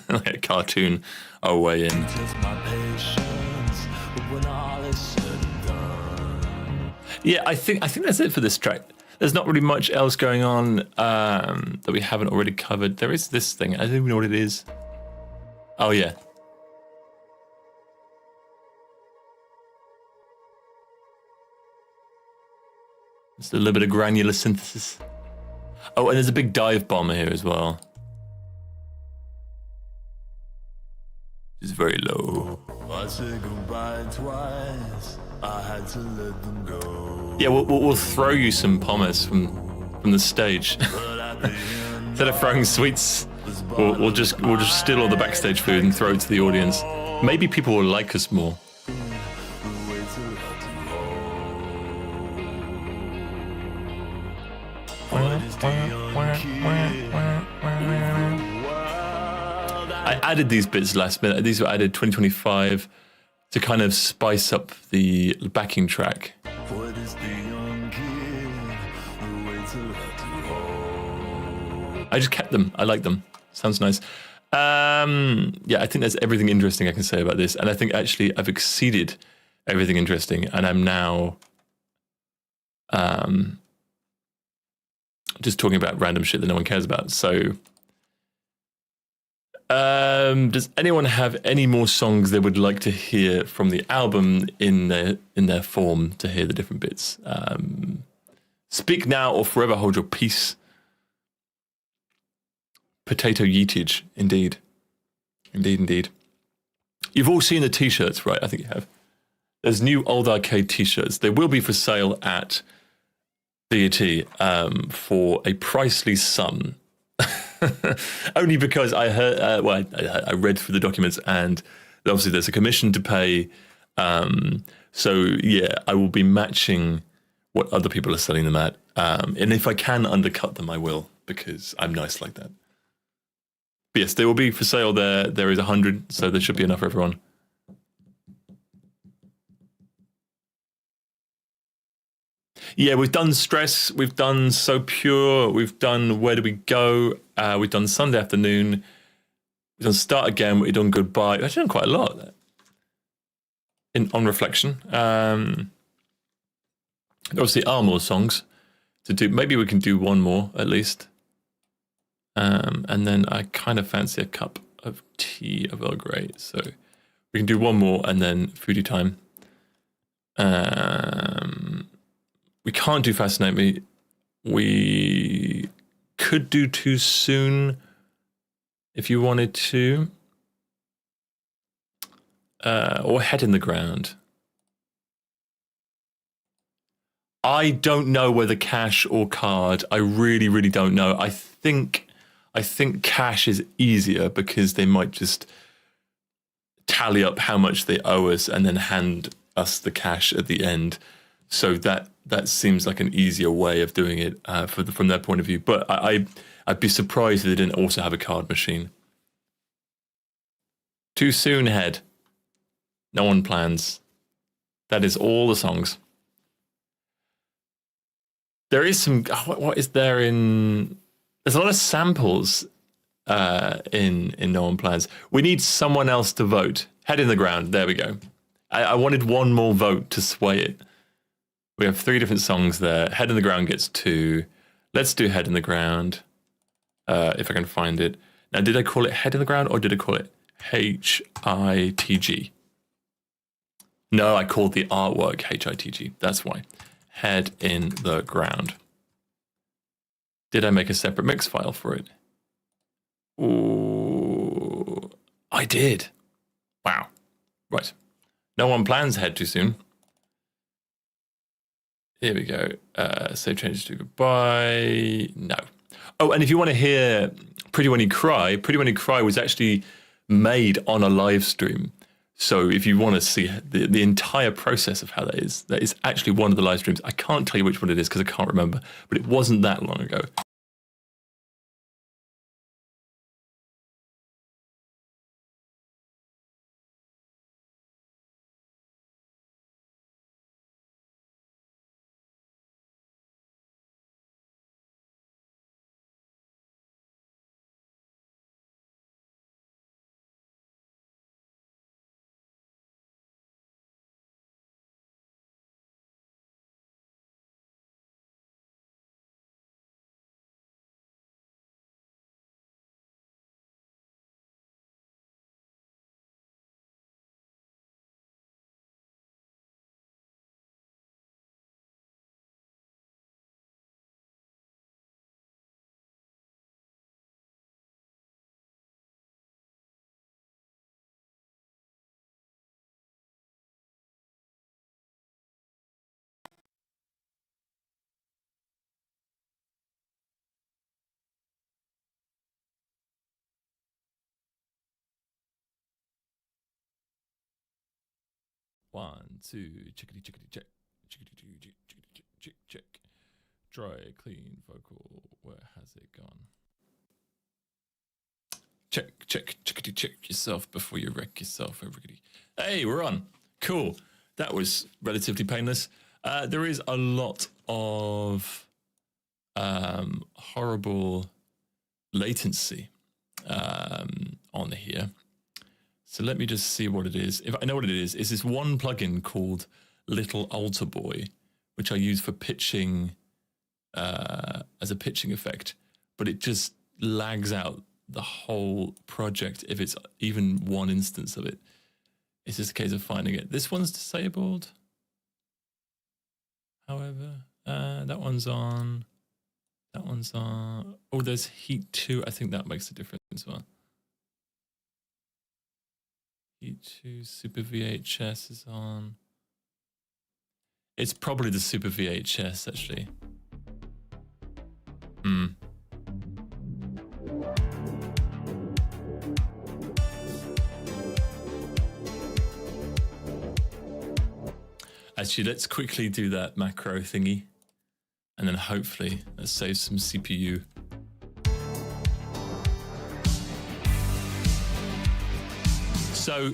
A: Like a cartoon our way in.
B: Test my patience, but when all is said and done.
A: Yeah, I think that's it for this track. There's not really much else going on that we haven't already covered. There is this thing. I don't even know what it is. Oh, yeah. It's a little bit of granular synthesis. Oh, and there's a big dive bomber here as well. It's very low.
B: I said goodbye twice. I had to let them go.
A: Yeah, we'll throw you some pommes from the stage.
B: But at the end,
A: Instead of throwing sweets, we'll just steal all the backstage food and throw it to the audience. Maybe people will like us more.
B: the way to let them go. What is the young kid?
A: I added these bits last minute. These were added 2025 to kind of spice up the backing track.
B: What is the young kid? The way to let them go.
A: I just kept them. I like them. Sounds nice. Yeah, I think that's everything interesting I can say about this. And I think actually I've exceeded everything interesting. And I'm now just talking about random shit that no one cares about. So does anyone have any more songs they would like to hear from the album in their form to hear the different bits? Speak now or forever hold your peace. Potato yeetage, indeed. Indeed. You've all seen the t-shirts, right? I think you have. There's new Old Arcade t-shirts. They will be for sale at DAT for a pricely sum. Only because I heard, I read through the documents, and obviously there's a commission to pay. So yeah, I will be matching what other people are selling them at. And if I can undercut them, I will, because I'm nice like that. But yes, they will be for sale there. There is 100, so there should be enough for everyone. Yeah, we've done Stress, we've done So Pure, we've done Where Do We Go, we've done Sunday Afternoon, we've done Start Again, we've done Goodbye. We've actually done quite a lot on reflection. There obviously are more songs to do. Maybe we can do one more at least. And then I kind of fancy a cup of tea of Earl Grey, so we can do one more and then foodie time. We can't do Fascinate Me. We could do Too Soon if you wanted to. Or Head in the Ground. I don't know whether cash or card. I really, really don't know. I think cash is easier because they might just tally up how much they owe us and then hand us the cash at the end. So that seems like an easier way of doing it from their point of view. But I'd be surprised if they didn't also have a card machine. Too Soon, Head. No One Plans. That is all the songs. There is some. What is there in? There's a lot of samples in No One Plans. We need someone else to vote. Head in the Ground. There we go. I wanted one more vote to sway it. We have 3 different songs there. Head in the Ground gets 2. Let's do Head in the Ground. If I can find it. Now, did I call it Head in the Ground or did I call it HITG? No, I called the artwork HITG. That's why. Head in the Ground. Did I make a separate mix file for it? Ooh, I did. Wow. Right. No One Plans Head Too Soon. Here we go. Save changes to goodbye. No. Oh, and if you want to hear Pretty When You Cry, Pretty When You Cry was actually made on a live stream. So if you want to see the entire process of how that is actually one of the live streams. I can't tell you which one it is because I can't remember, but it wasn't that long ago. One, two, chickadee, chickadee, check. Chickadee, chickadee, chickadee, check, check. Dry, clean, vocal. Where has it gone? Check, check, chickadee, check yourself before you wreck yourself. Hey, we're on. Cool. That was relatively painless. There is a lot of horrible latency on here. So let me just see what it is. If I know what it is, it's this one plugin called Little Alter Boy, which I use for pitching as a pitching effect, but it just lags out the whole project if it's even one instance of it. It's just a case of finding it. This one's disabled. However, that one's on. That one's on. Oh, there's Heat 2. I think that makes a difference as well. Heat 2, Super VHS is on. It's probably the Super VHS, actually. Actually, let's quickly do that macro thingy. And then hopefully let's save some CPU. So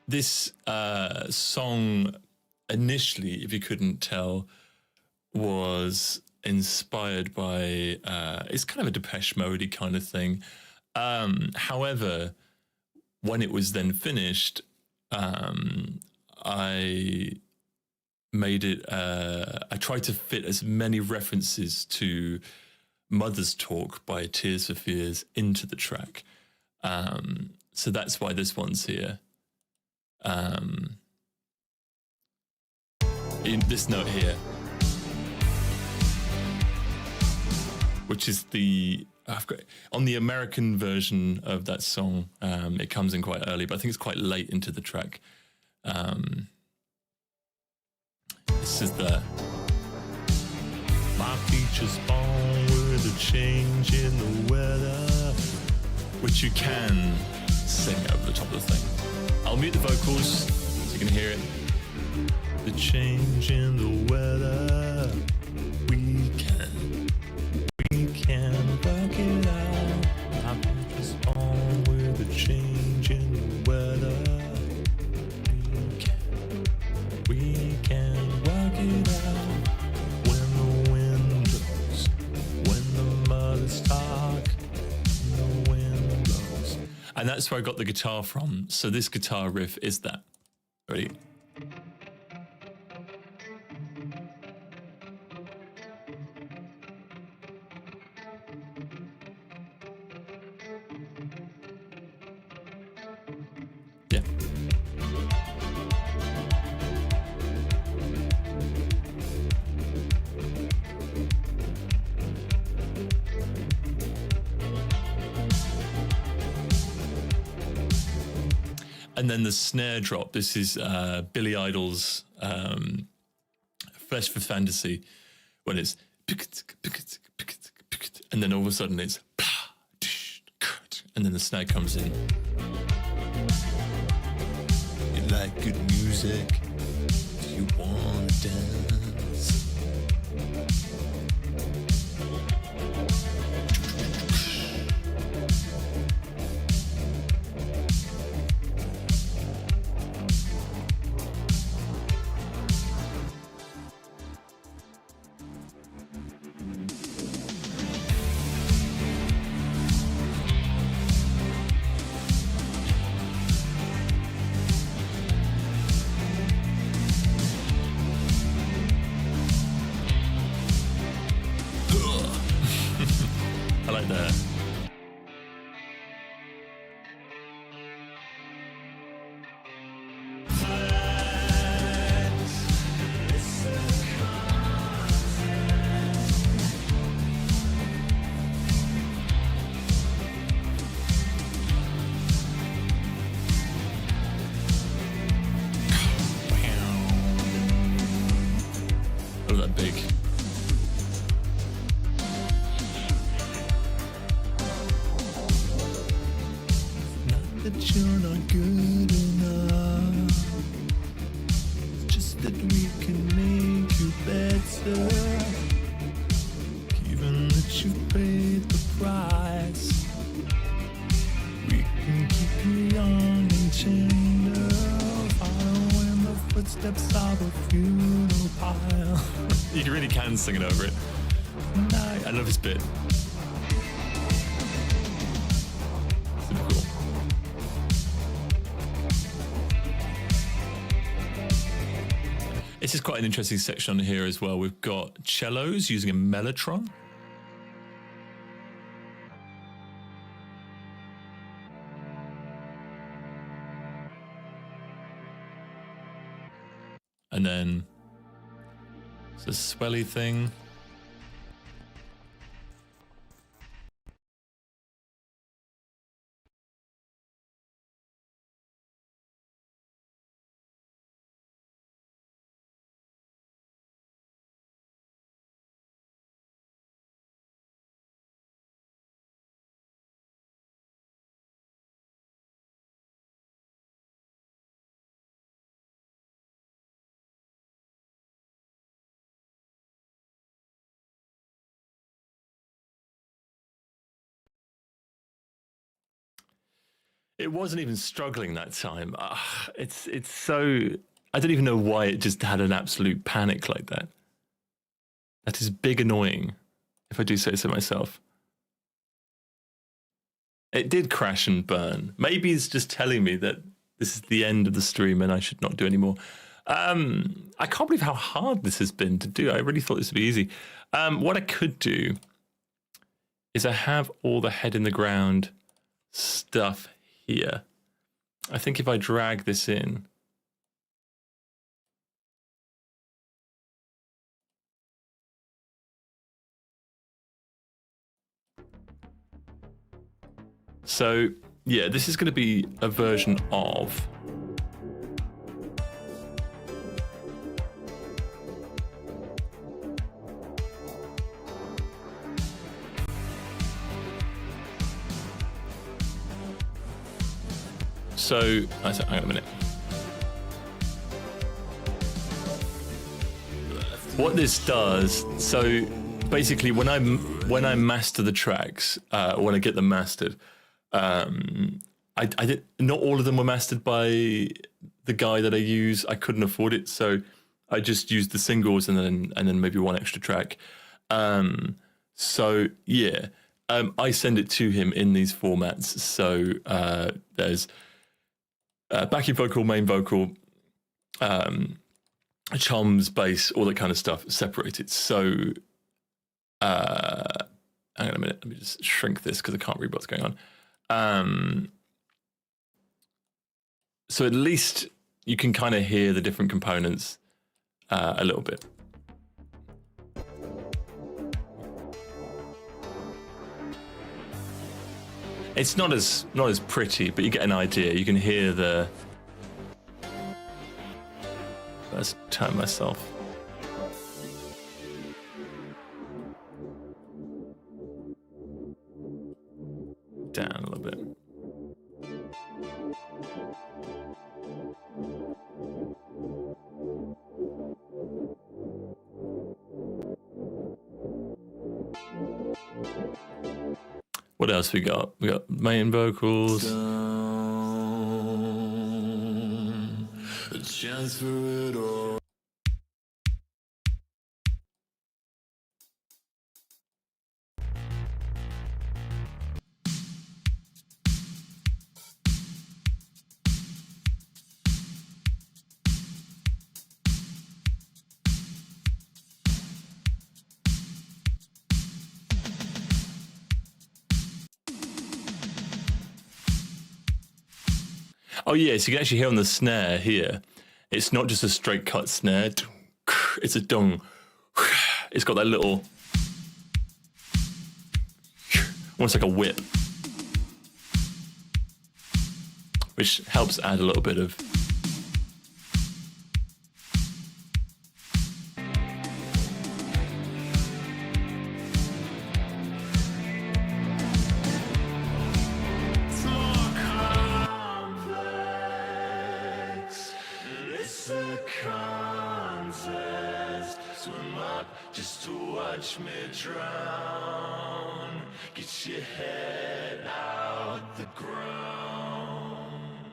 A: this song initially, if you couldn't tell, was inspired by, it's kind of a Depeche Mode-y kind of thing. However, when it was then finished, I made it, I tried to fit as many references to Mother's Talk by Tears for Fears into the track. So that's why this one's here. In this note here. which is I've got on the American version of that song. It comes in quite early, but I think it's quite late into the track. This is my features born with a change in the weather, which you can sing over the top of the thing. I'll mute the vocals so you can hear it. The change in the weather, we can work it out. My features born with a change in the weather. We can work it out. When the wind blows, when the mud is dark, the wind blows. And that's where I got the guitar from. So this guitar riff is that. Ready? Yeah. And then the snare drop. This is Billy Idol's Flesh for Fantasy, when it's and then all of a sudden it's and then the snare comes in. You like good music? Do you want to dance? I like that. Oh, that big. That you're not good enough. It's just that we can make you better. Given that you paid the price, we can keep you young and tender, following the footsteps of a funeral pile. You really can sing it over it. I love this bit. Super cool. This is quite an interesting section on here as well. We've got cellos using a mellotron. And then it's a swelly thing. It wasn't even struggling that time. It's so, I don't even know why it just had an absolute panic like that. That is big annoying, if I do say so myself. It did crash and burn. Maybe it's just telling me that this is the end of the stream and I should not do any more. I can't believe how hard this has been to do. I really thought this would be easy. What I could do is I have all the head in the ground stuff here. I think if I drag this in, So yeah, this is going to be a version of. So, hang on a minute. What this does, so basically, when I master the tracks, when I get them mastered, I did not all of them were mastered by the guy that I use. I couldn't afford it, so I just used the singles and then maybe one extra track. So yeah, I send it to him in these formats. So there's backing vocal, main vocal, choms, bass, all that kind of stuff separated. So hang on a minute, let me just shrink this because I can't read what's going on. So at least you can kind of hear the different components a little bit. It's not as pretty, but you get an idea. You can hear the. Let's turn myself. Down a little bit. What else we got? We got main vocals.
B: A chance for it all.
A: Oh yeah, so you can actually hear on the snare here, it's not just a straight cut snare, it's a dong. It's got that little, almost like a whip, which helps add a little bit of.
B: Just to watch me drown. Get your head out the ground.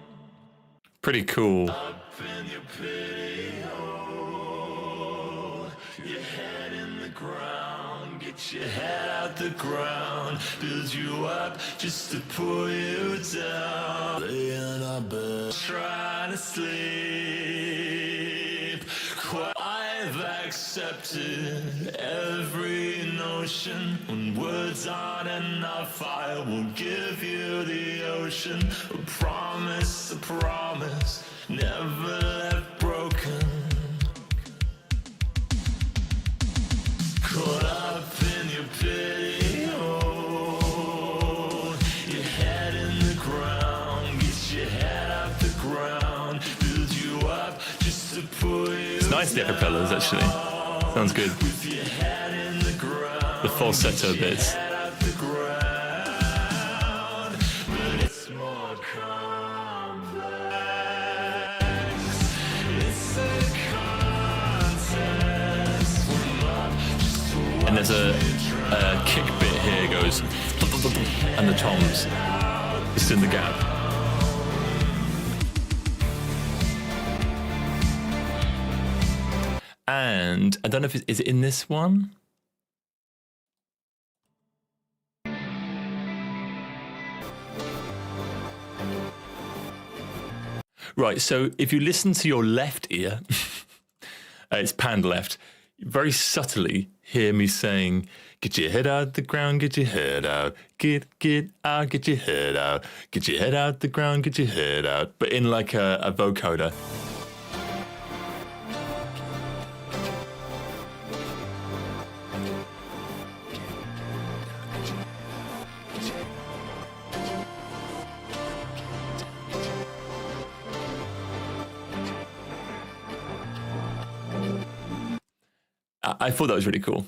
A: Pretty cool.
B: Up in your pity hole. Your head in the ground. Get your head out the ground. Build you up just to pull you down. Lay in our bed. Try to sleep. I've accepted every notion. When words aren't enough, I will give you the ocean. A promise, never left broken. Caught up in your pity hole. Your head in the ground. Get your head out the ground. Build you up just to pull you.
A: It's nice, the acapellas, actually. Sounds good. The falsetto bits. And there's a kick bit here, it goes, and the toms, just in the gap. And I don't know if is it in this one? Right, so if you listen to your left ear, it's panned left, very subtly hear me saying, get your head out the ground, get your head out, get out, get your head out, get your head out the ground, get your head out, but in like a vocoder. I thought that was really cool.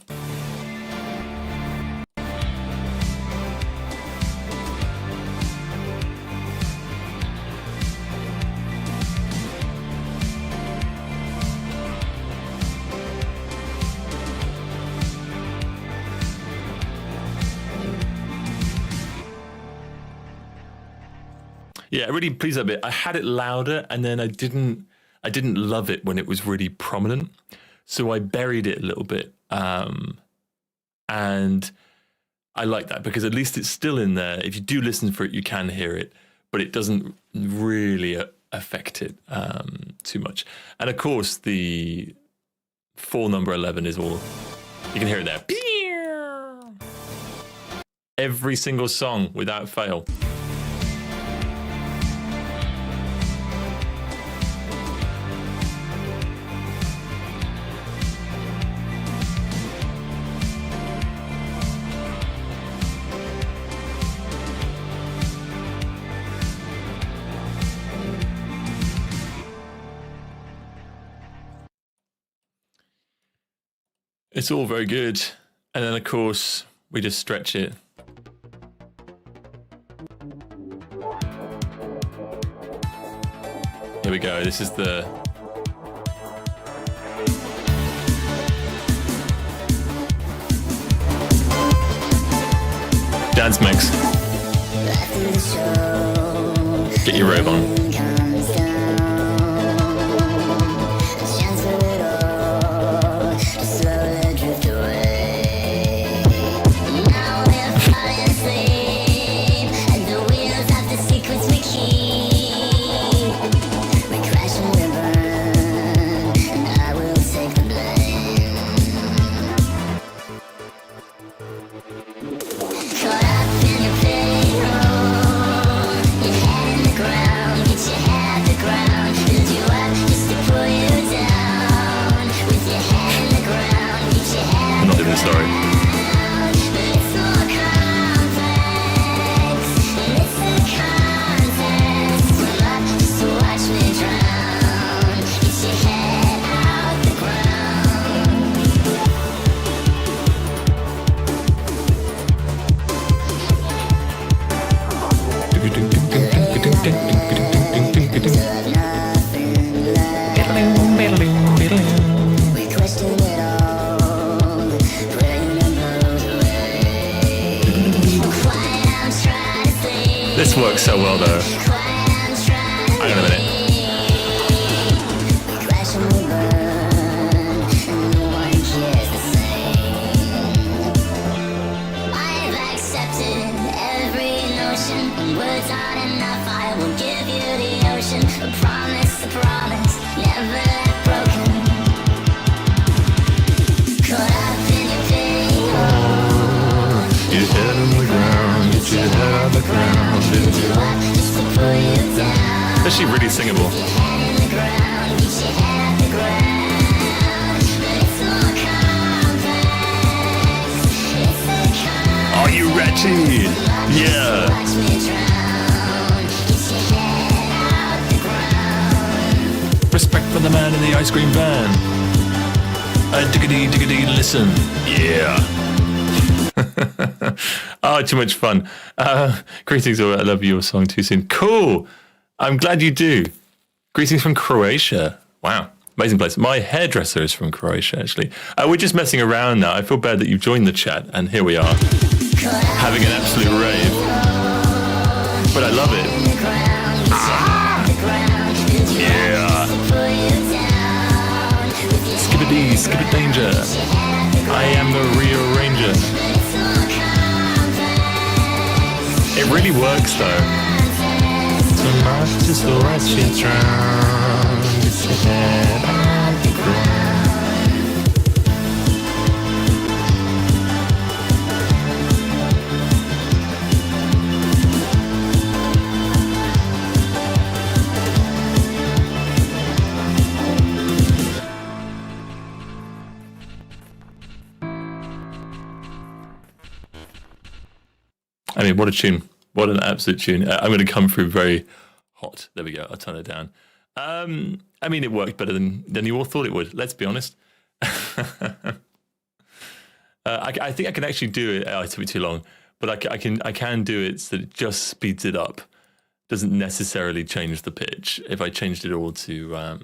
A: Yeah, really pleased that bit. I had it louder, and then I didn't love it when it was really prominent, so I buried it a little bit. And I like that because at least it's still in there. If you do listen for it, you can hear it, but it doesn't really affect it too much. And of course, the full number 11 is all, you can hear it there. Every single song without fail. It's all very good. And then, of course, we just stretch it. Here we go. This is the... dance mix. Get your robe on. This works so well though. Hang on a minute.
D: I've accepted every notion. Words aren't enough, I will give you the ocean. A promise, never let broken. Caught up in your pain.
A: Get your head on the ground, get your head on the ground. Is she really singable? Are you wretched? Yeah. Respect for the man in the ice cream van. Diggity, diggity, listen. Yeah. Oh, too much fun. Greetings, I love your song too soon. Cool. I'm glad you do. Greetings from Croatia. Wow. Amazing place. My hairdresser is from Croatia, actually. We're just messing around now. I feel bad that you've joined the chat, and here we are, having an absolute rave. But I love it. Yeah. Skibbity, skibbit danger. I am the rearranger. It really works though. So much just to watch you drown. It's your head on the ground. I mean, what a tune. What an absolute tune. I'm going to come through very hot. There we go. I'll turn it down. I mean, it worked better than you all thought it would. Let's be honest. I think I can actually do it. Oh, it took me too long, but I can do it so that it just speeds it up. Doesn't necessarily change the pitch if I changed it all to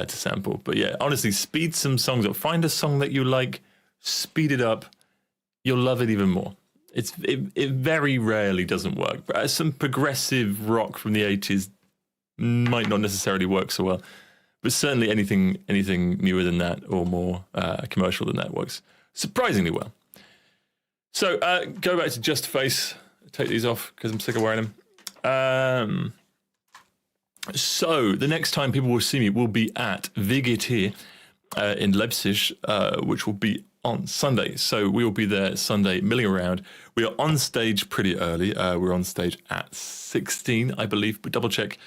A: sample. But yeah, honestly, speed some songs up. Find a song that you like, speed it up. You'll love it even more. It very rarely doesn't work. But some progressive rock from the 80s might not necessarily work so well. But certainly anything newer than that or more commercial than that works surprisingly well. So go back to Just Face. Take these off because I'm sick of wearing them. So the next time people will see me will be at VGT in Leipzig, which will be on Sunday. So we will be there Sunday milling around. We are on stage pretty early. We're on stage at 16, I believe, but double check.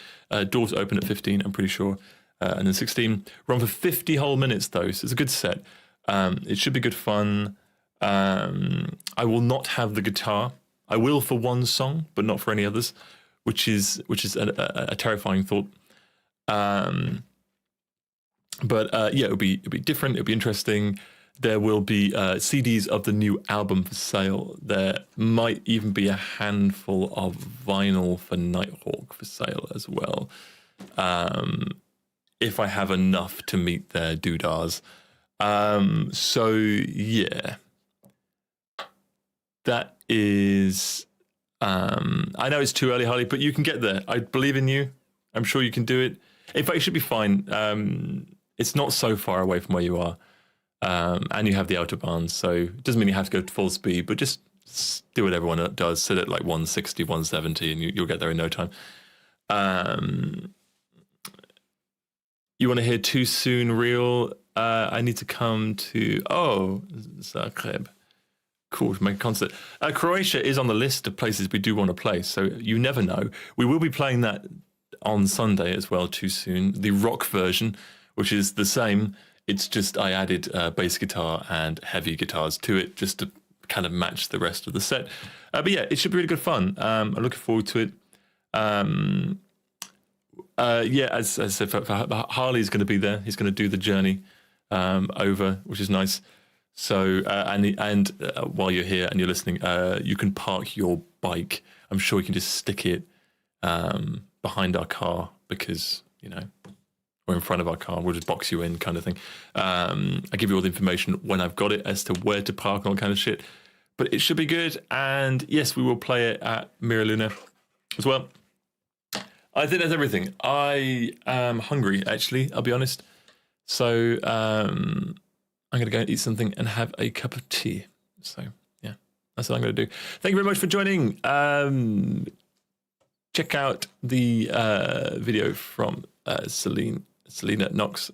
A: Doors open at 15, I'm pretty sure. And then 16. We're on for 50 whole minutes though, so it's a good set. It should be good fun. I will not have the guitar. I will for one song, but not for any others, which is a terrifying thought. But yeah, it'll be different. It'll be interesting. There will be CDs of the new album for sale. There might even be a handful of vinyl for Nighthawk for sale as well. If I have enough to meet their doodahs. So yeah, that is, I know it's too early, Harley, but you can get there. I believe in you. I'm sure you can do it. In fact, it should be fine. It's not so far away from where you are. And you have the Autobahn, so it doesn't mean you have to go to full speed, but just do what everyone does. Sit at like 160, 170, and you'll get there in no time. You want to hear Too Soon Real? I need to come to, Zagreb. Cool, to make a concert. Croatia is on the list of places we do want to play, so you never know. We will be playing that on Sunday as well, Too Soon. The rock version, which is the same. It's just I added bass guitar and heavy guitars to it just to kind of match the rest of the set. But yeah, it should be really good fun. I'm looking forward to it. Yeah, as I said, Harley's going to be there. He's going to do the journey over, which is nice. So, and while you're here and you're listening, you can park your bike. I'm sure you can just stick it behind our car because, you know, or in front of our car. We'll just box you in kind of thing. I give you all the information when I've got it as to where to park and all kind of shit. But it should be good. And yes, we will play it at Mira Luna as well. I think that's everything. I am hungry, actually, I'll be honest. So I'm going to go and eat something and have a cup of tea. So, yeah, that's what I'm going to do. Thank you very much for joining. Check out the video from Selena Knox.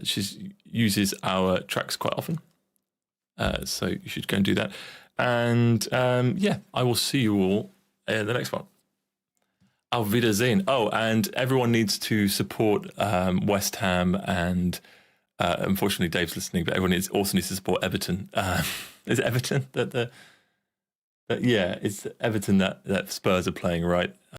A: She uses our tracks quite often. So you should go and do that. And yeah, I will see you all in the next one. Auf Wiedersehen. Oh, and everyone needs to support West Ham and unfortunately Dave's listening, but everyone also needs to support Everton. Is it Everton? Yeah, it's Everton that Spurs are playing, right?